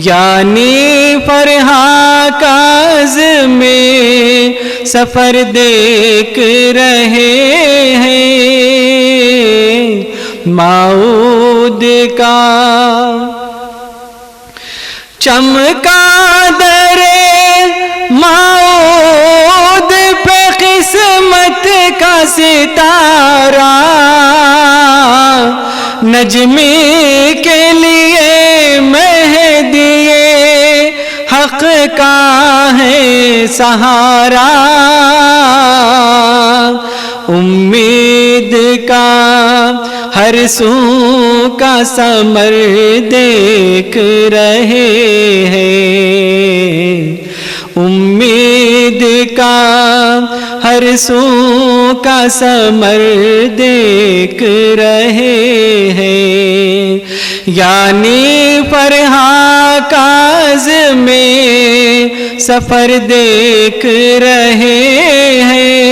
Speaker 12: یعنی فرحا کاز میں سفر دیکھ رہے ہیں موعود کا چمکا درے موعود پہ قسمت کا ستارہ نجمی کے لیے مہدی حق کا ہے سہارا امید کا ہر سو کا ثمر دیکھ رہے ہیں امید کا ہر سو کا ثمر دیکھ رہے ہیں یعنی فرحا کاز میں سفر دیکھ رہے ہیں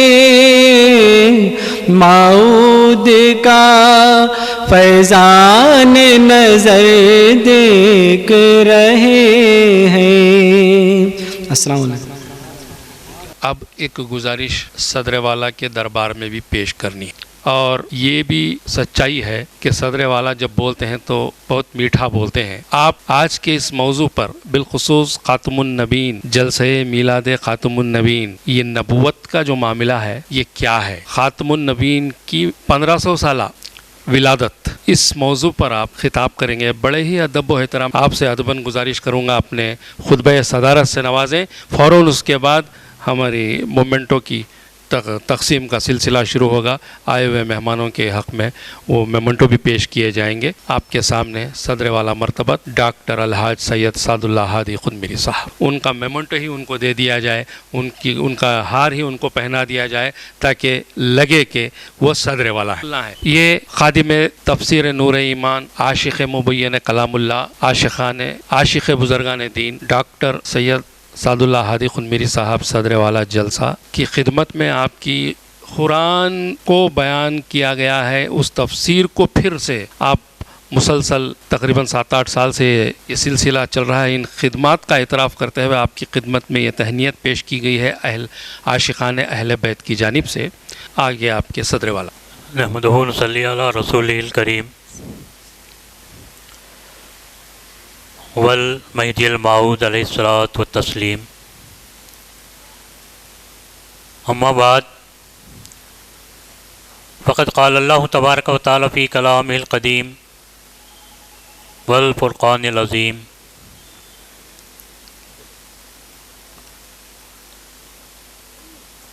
Speaker 12: موعود کا فیضان نظر دیکھ رہے ہیں. السلام علیکم.
Speaker 3: اب ایک گزارش صدر والا کے دربار میں بھی پیش کرنی ہے، اور یہ بھی سچائی ہے کہ صدر والا جب بولتے ہیں تو بہت میٹھا بولتے ہیں. آپ آج کے اس موضوع پر بالخصوص خاتم النبین جلسہ میلاد خاتم النبین، یہ نبوت کا جو معاملہ ہے یہ کیا ہے، خاتم النبین کی 1500 سالہ ولادت، اس موضوع پر آپ خطاب کریں گے. بڑے ہی ادب و احترام آپ سے ادباً گزارش کروں گا اپنے خطبہ صدارت سے نوازیں. فوراً اس کے بعد ہماری مومنٹوں کی تقسیم کا سلسلہ شروع ہوگا. آئے ہوئے مہمانوں کے حق میں وہ مومنٹو بھی پیش کیے جائیں گے. آپ کے سامنے صدر والا مرتبت ڈاکٹر الحاج سید سعد اللہ ہادی خنمیری صاحب، ان کا مومنٹو ہی ان کو دے دیا جائے، ان کا ہار ہی ان کو پہنا دیا جائے تاکہ لگے کہ وہ صدر والا ہے. یہ خادم تفسیر نور ایمان، عاشق مبین کلام اللہ، عاشق بزرگان دین ڈاکٹر سید سعد اللہ ہادی خنمیری صاحب صدر والا جلسہ کی خدمت میں آپ کی قرآن کو بیان کیا گیا ہے، اس تفسیر کو پھر سے آپ مسلسل تقریباً 7-8 سال سے یہ سلسلہ چل رہا ہے. ان خدمات کا اعتراف کرتے ہوئے آپ کی خدمت میں یہ تہنیت پیش کی گئی ہے عاشقان اہل بیت کی جانب سے. آگے آپ کے صدر والا.
Speaker 13: نحمدہ و نصلی علی رسولہ الکریم والمہدی الموعود علیہ الصلاۃ والتسلیم. اما بعد فقد قال اللہ تبارک و تعالی فی کلامہ القدیم والفرقان العظیم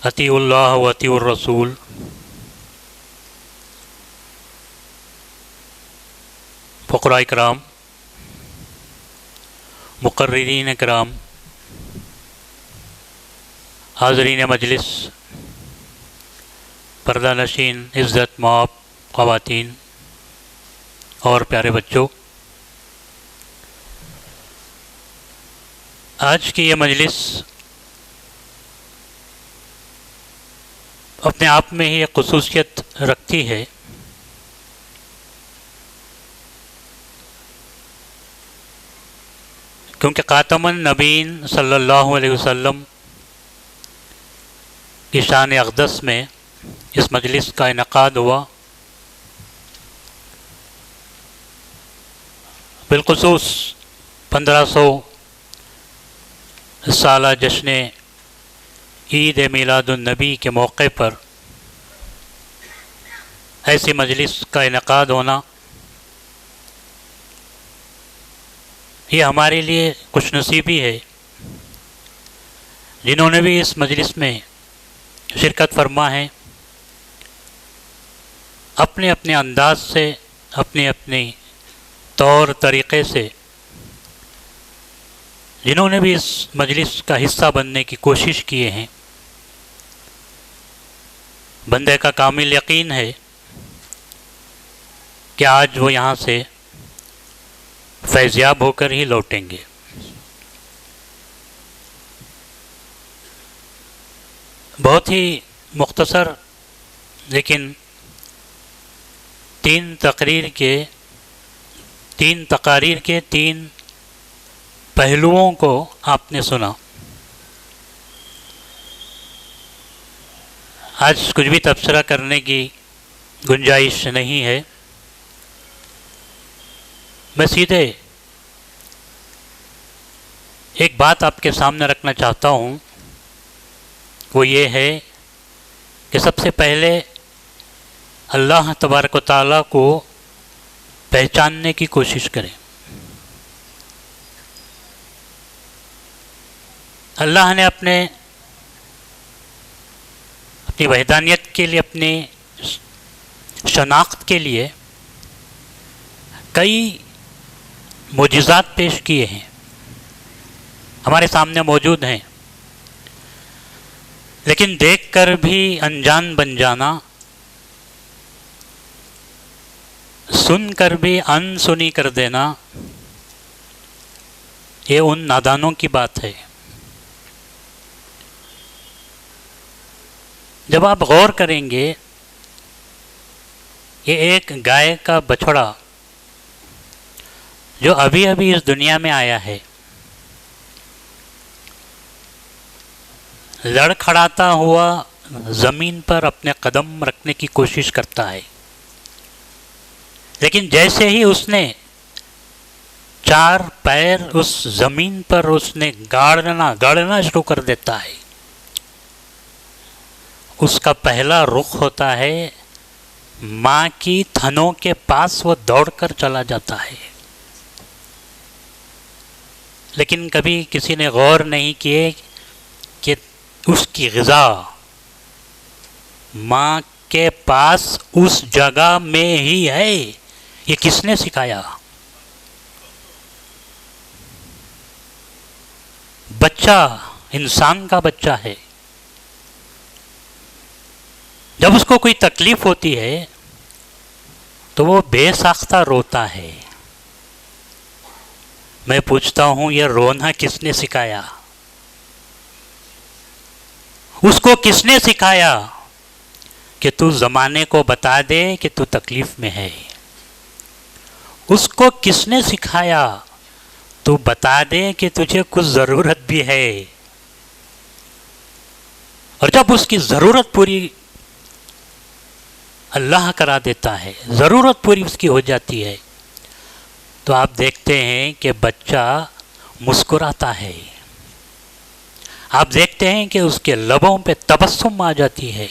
Speaker 13: اطیعوا اللہ و اطیعوا الرسول. فقراء کرام، مقررین کرام، حاضرین مجلس، پردہ نشین، عزت مآب خواتین اور پیارے بچوں، آج کی یہ مجلس اپنے آپ میں ہی ایک خصوصیت رکھتی ہے کیونکہ خاتم النبین صلی اللہ علیہ وسلم کی شان اقدس میں اس مجلس کا انعقاد ہوا. بالخصوص 1500 سالہ جشن عید میلاد النبی کے موقع پر ایسی مجلس کا انعقاد ہونا یہ ہمارے لیے خوش نصیبی ہے. جنہوں نے بھی اس مجلس میں شرکت فرما ہے اپنے اپنے انداز سے، اپنے اپنے طور طریقے سے جنہوں نے بھی اس مجلس کا حصہ بننے کی کوشش کیے ہیں، بندے کا کامل یقین ہے کہ آج وہ یہاں سے فیضیاب ہو کر ہی لوٹیں گے۔ بہت ہی مختصر لیکن تین تقاریر کے تین پہلوؤں کو آپ نے سنا۔ آج کچھ بھی تبصرہ کرنے کی گنجائش نہیں ہے، میں سیدھے ایک بات آپ کے سامنے رکھنا چاہتا ہوں، وہ یہ ہے کہ سب سے پہلے اللہ تبارک و تعالیٰ کو پہچاننے کی کوشش کریں۔ اللہ نے اپنی وحدانیت کے لیے، اپنی شناخت کے لیے کئی معجزات پیش کیے ہیں، ہمارے سامنے موجود ہیں، لیکن دیکھ کر بھی انجان بن جانا، سن کر بھی ان سنی کر دینا، یہ ان نادانوں کی بات ہے۔ جب آپ غور کریں گے، یہ ایک گائے کا بچھڑا جو ابھی ابھی اس دنیا میں آیا ہے، لڑکھڑاتا ہوا زمین پر اپنے قدم رکھنے کی کوشش کرتا ہے، لیکن جیسے ہی اس نے چار پیر اس زمین پر اس نے گاڑنا شروع کر دیتا ہے، اس کا پہلا رخ ہوتا ہے ماں کی تھنوں کے پاس، وہ دوڑ کر چلا جاتا ہے۔ لیکن کبھی کسی نے غور نہیں کیے کہ اس کی غذا ماں کے پاس اس جگہ میں ہی ہے، یہ کس نے سکھایا؟ بچہ انسان کا بچہ ہے، جب اس کو کوئی تکلیف ہوتی ہے تو وہ بے ساختہ روتا ہے۔ میں پوچھتا ہوں، یہ رونا کس نے سکھایا؟ اس کو کس نے سکھایا کہ تو زمانے کو بتا دے کہ تو تکلیف میں ہے؟ اس کو کس نے سکھایا تو بتا دے کہ تجھے کچھ ضرورت بھی ہے؟ اور جب اس کی ضرورت پوری اللہ کرا دیتا ہے، ضرورت پوری اس کی ہو جاتی ہے، تو آپ دیکھتے ہیں کہ بچہ مسکراتا ہے، آپ دیکھتے ہیں کہ اس کے لبوں پہ تبسم آ جاتی ہے۔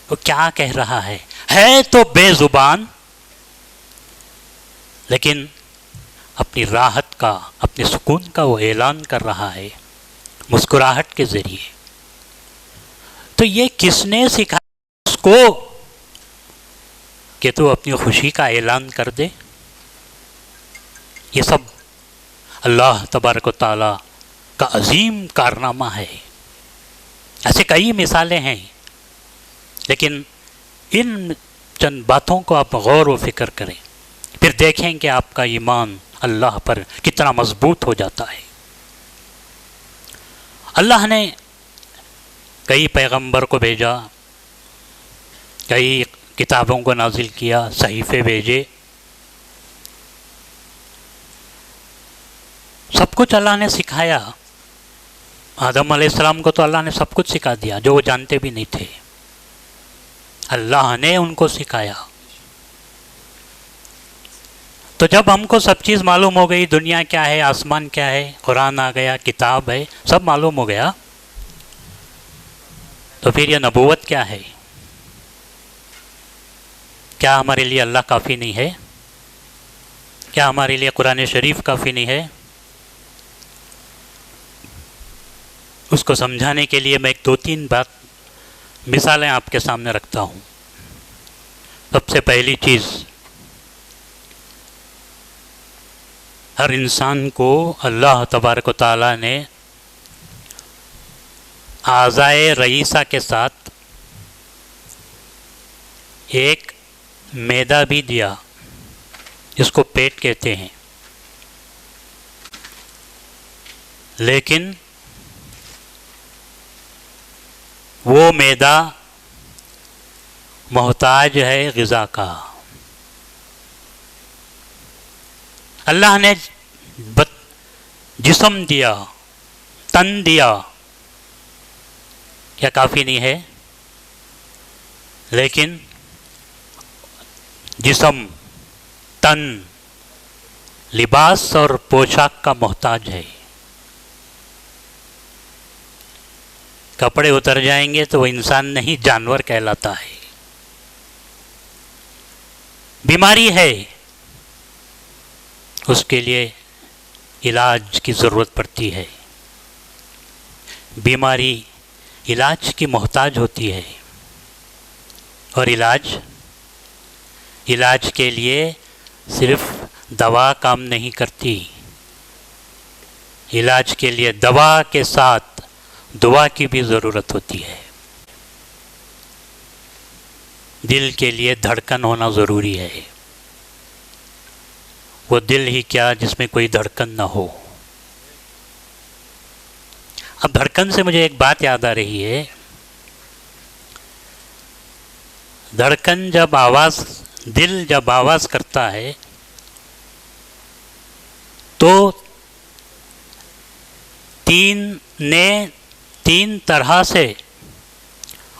Speaker 13: وہ کیا کہہ رہا ہے تو بے زبان، لیکن اپنی راحت کا، اپنے سکون کا وہ اعلان کر رہا ہے مسکراہٹ کے ذریعے۔ تو یہ کس نے سکھایا اس کو کہ تو اپنی خوشی کا اعلان کر دے؟ یہ سب اللہ تبارک و تعالی کا عظیم کارنامہ ہے۔ ایسے کئی مثالیں ہیں، لیکن ان چند باتوں کو آپ غور و فکر کریں، پھر دیکھیں کہ آپ کا ایمان اللہ پر کتنا مضبوط ہو جاتا ہے۔ اللہ نے کئی پیغمبر کو بھیجا، کئی کتابوں کو نازل کیا، صحیفے بھیجے، سب کچھ اللہ نے سکھایا۔ آدم علیہ السلام کو تو اللہ نے سب کچھ سکھا دیا جو وہ جانتے بھی نہیں تھے، اللہ نے ان کو سکھایا۔ تو جب ہم کو سب چیز معلوم ہو گئی، دنیا کیا ہے، آسمان کیا ہے، قرآن آ گیا، کتاب ہے، سب معلوم ہو گیا، تو پھر یہ نبوت کیا ہے؟ کیا ہمارے لیے اللہ کافی نہیں ہے؟ کیا ہمارے لیے قرآن شریف کافی نہیں ہے؟ اس کو سمجھانے کے لیے میں ایک دو تین مثالیں آپ کے سامنے رکھتا ہوں۔ سب سے پہلی چیز ہر انسان کو اللہ تبارک و تعالیٰ نے اعضائے رئیسہ کے ساتھ ایک معدہ بھی دیا، جس کو پیٹ کہتے ہیں، لیکن وہ معدہ محتاج ہے غذا کا۔ اللہ نے جسم دیا، تن دیا، کیا کافی نہیں ہے؟ لیکن جسم، تن، لباس اور پوشاک کا محتاج ہے۔ کپڑے اتر جائیں گے تو وہ انسان نہیں، جانور کہلاتا ہے۔ بیماری ہے، اس کے لیے علاج کی ضرورت پڑتی ہے، بیماری علاج کی محتاج ہوتی ہے، اور علاج کے لیے صرف دوا کام نہیں کرتی، علاج کے لیے دوا کے ساتھ دعا کی بھی ضرورت ہوتی ہے۔ دل کے لیے دھڑکن ہونا ضروری ہے، وہ دل ہی کیا جس میں کوئی دھڑکن نہ ہو۔ اب دھڑکن سے مجھے ایک بات یاد آ رہی ہے، دھڑکن دل جب آواز کرتا ہے تو تین طرح سے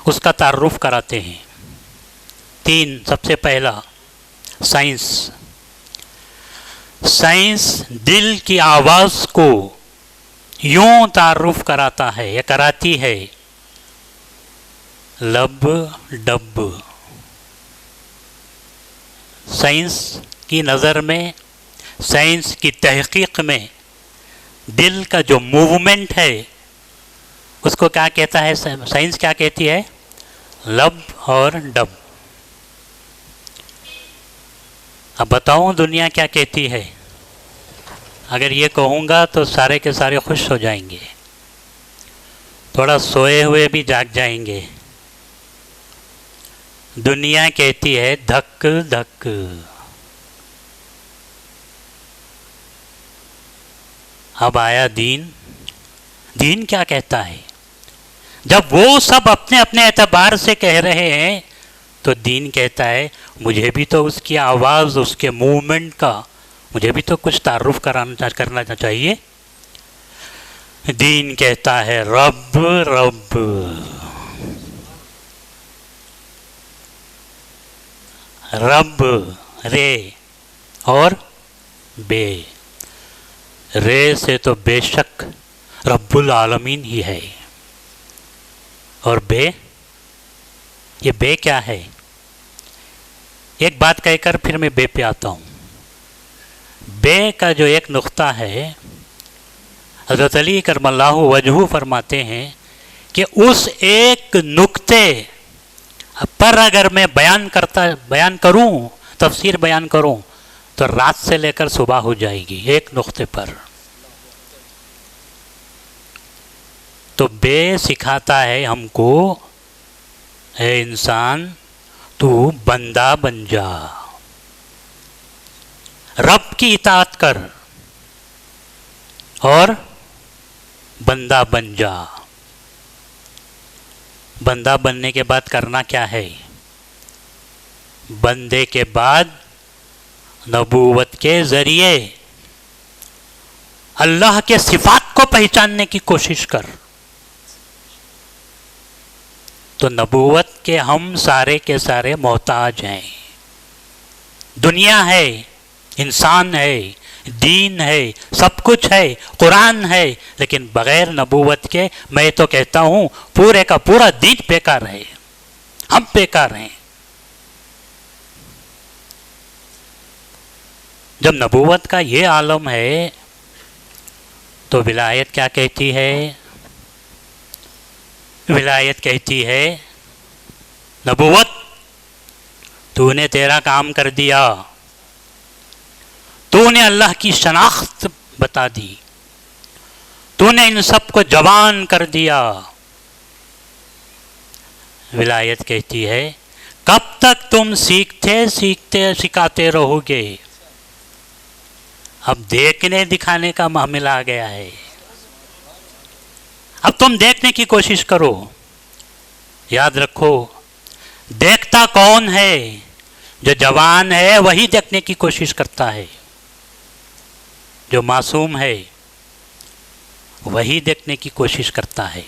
Speaker 13: اس کا تعارف کراتے ہیں۔ سب سے پہلا سائنس دل کی آواز کو یوں تعارف کراتا ہے یا کراتی ہے، لب ڈب۔ سائنس کی نظر میں، سائنس کی تحقیق میں دل کا جو موومنٹ ہے اس کو کیا کہتا ہے؟ سائنس کیا کہتی ہے؟ لب اور ڈب۔ اب بتاؤں دنیا کیا کہتی ہے؟ اگر یہ کہوں گا تو سارے کے سارے خوش ہو جائیں گے، تھوڑا سوئے ہوئے بھی جاگ جائیں گے۔ دنیا کہتی ہے دھک دھک۔ اب آیا دین کیا کہتا ہے؟ جب وہ سب اپنے اپنے اعتبار سے کہہ رہے ہیں تو دین کہتا ہے مجھے بھی تو اس کی آواز، اس کے موومنٹ کا مجھے بھی تو کچھ تعارف کرنا چاہیے۔ دین کہتا ہے رب رب۔ رب رے اور بے، رے سے تو بے شک رب العالمین ہی ہے، اور بے، یہ بے کیا ہے؟ ایک بات کہہ کر پھر میں بے پہ آتا ہوں۔ بے کا جو ایک نقطہ ہے، حضرت علی کرم اللہ وجہہ فرماتے ہیں کہ اس ایک نقطے پر اگر میں بیان کروں، تفسیر بیان کروں تو رات سے لے کر صبح ہو جائے گی، ایک نقطے پر۔ تو بے سکھاتا ہے ہم کو، اے انسان تو بندہ بن جا، رب کی اطاعت کر اور بندہ بن جا۔ بندہ بننے کے بعد کرنا کیا ہے؟ بندے کے بعد نبوت کے ذریعے اللہ کے صفات کو پہچاننے کی کوشش کر۔ تو نبوت کے ہم سارے کے سارے محتاج ہیں۔ دنیا ہے، انسان ہے، دین ہے، سب کچھ ہے، قرآن ہے، لیکن بغیر نبوت کے میں تو کہتا ہوں پورے کا پورا دین بیکار ہے، ہم بیکار ہیں۔ جب نبوت کا یہ عالم ہے تو ولایت کیا کہتی ہے؟ ولایت کہتی ہے نبوت تو نے تیرا کام کر دیا، تو نے اللہ کی شناخت بتا دی، تو نے ان سب کو جوان کر دیا۔ ولایت کہتی ہے کب تک تم سیکھتے سکھاتے رہو گے؟ اب دیکھنے دکھانے کا معاملہ آ گیا ہے، اب تم دیکھنے کی کوشش کرو۔ یاد رکھو دیکھتا کون ہے؟ جو جوان ہے وہی دیکھنے کی کوشش کرتا ہے، جو معصوم ہے وہی دیکھنے کی کوشش کرتا ہے۔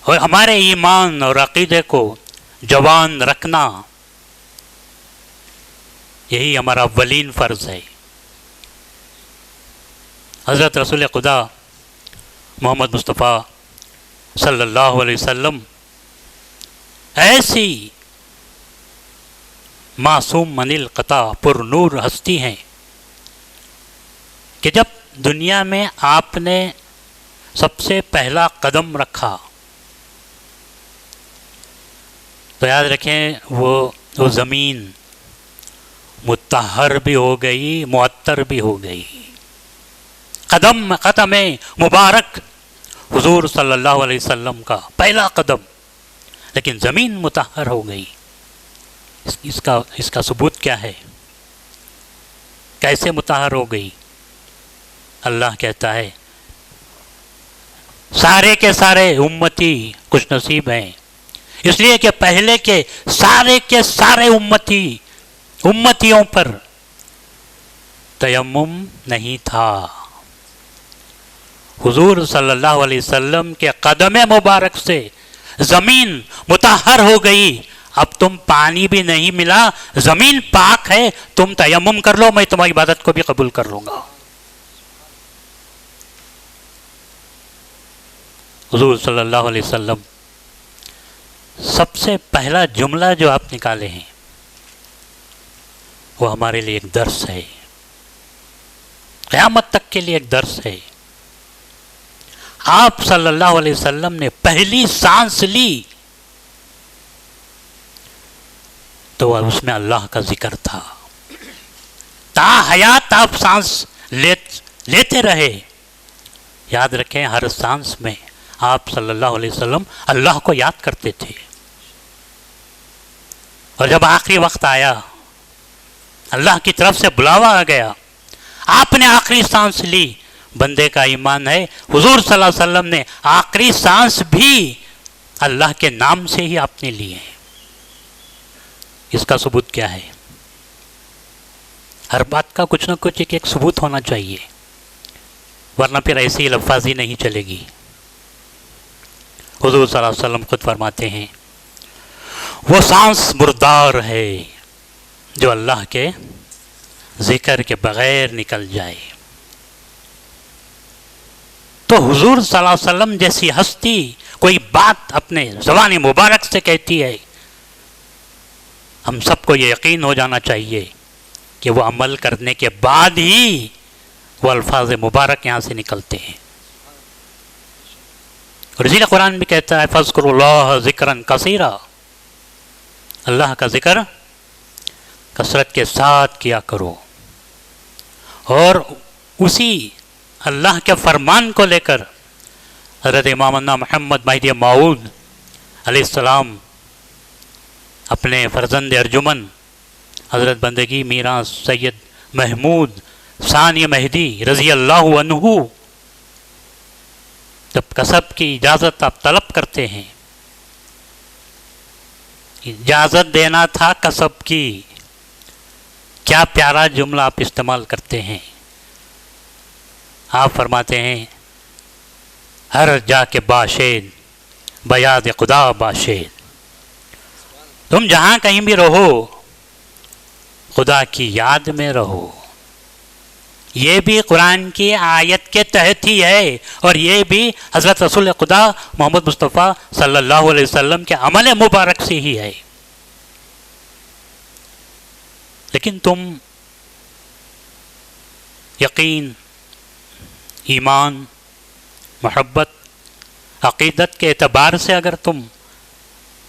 Speaker 13: اور ہمارے ایمان اور عقیدے کو جوان رکھنا یہی ہمارا اولین فرض ہے۔ حضرت رسول خدا محمد مصطفیٰ صلی اللہ علیہ وسلم ایسی معصوم من القطع پر نور ہستی ہیں کہ جب دنیا میں آپ نے سب سے پہلا قدم رکھا تو یاد رکھیں وہ زمین مطہر بھی ہو گئی، معطر بھی ہو گئی۔ قدم مبارک حضور صلی اللہ علیہ وسلم کا پہلا قدم، لیکن زمین مطہر ہو گئی۔ اس کا ثبوت کیا ہے؟ کیسے مطہر ہو گئی؟ اللہ کہتا ہے سارے کے سارے امتی خوش نصیب ہیں، اس لیے کہ پہلے کے سارے امتیوں پر تیمم نہیں تھا۔ حضور صلی اللہ علیہ وسلم کے قدم مبارک سے زمین مطہر ہو گئی۔ اب تم پانی بھی نہیں ملا، زمین پاک ہے، تم تیمم کر لو، میں تمہاری عبادت کو بھی قبول کر لوں گا۔ حضور صلی اللہ علیہ وسلم سب سے پہلا جملہ جو آپ نکالے ہیں وہ ہمارے لیے ایک درس ہے، قیامت تک کے لیے ایک درس ہے۔ آپ صلی اللہ علیہ وسلم نے پہلی سانس لی تو اس میں اللہ کا ذکر تھا، تا حیات آپ سانس لیتے رہے۔ یاد رکھیں ہر سانس میں آپ صلی اللہ علیہ وسلم اللہ کو یاد کرتے تھے، اور جب آخری وقت آیا اللہ کی طرف سے بلاوا آ گیا، آپ نے آخری سانس لی۔ بندے کا ایمان ہے حضور صلی اللہ علیہ وسلم نے آخری سانس بھی اللہ کے نام سے ہی آپ نے لی ہے۔ اس کا ثبوت کیا ہے؟ ہر بات کا کچھ نہ کچھ ایک ثبوت ہونا چاہیے، ورنہ پھر ایسی لفاظی نہیں چلے گی۔ حضور صلی اللہ علیہ وسلم خود فرماتے ہیں وہ سانس مردار ہے جو اللہ کے ذکر کے بغیر نکل جائے۔ تو حضور صلی اللہ علیہ وسلم جیسی ہستی کوئی بات اپنے زبان مبارک سے کہتی ہے، ہم سب کو یہ یقین ہو جانا چاہیے کہ وہ عمل کرنے کے بعد ہی وہ الفاظ مبارک یہاں سے نکلتے ہیں۔ اور اسی لیے قرآن بھی کہتا ہے فَاذْكُرُوا اللَّهَ ذِكْرًا كَثِيرًا، اللہ کا ذکر کثرت کے ساتھ کیا کرو۔ اور اسی اللہ کے فرمان کو لے کر حضرت امامنا محمد مہدی موعود علیہ السلام اپنے فرزند ارجمن حضرت بندگی میراں سید محمود ثانی مہدی رضی اللہ عنہ جب کسب کی اجازت آپ طلب کرتے ہیں، اجازت دینا تھا کسب کی، کیا پیارا جملہ آپ استعمال کرتے ہیں۔ آپ فرماتے ہیں ہر جا کے باشید بیاد خدا باشید، تم جہاں کہیں بھی رہو خدا کی یاد میں رہو۔ یہ بھی قرآن کی آیت کے تحت ہی ہے، اور یہ بھی حضرت رسول خدا محمد مصطفیٰ صلی اللہ علیہ وسلم کے عمل مبارک سے ہی ہے۔ لیکن تم یقین، ایمان، محبت، عقیدت کے اعتبار سے اگر تم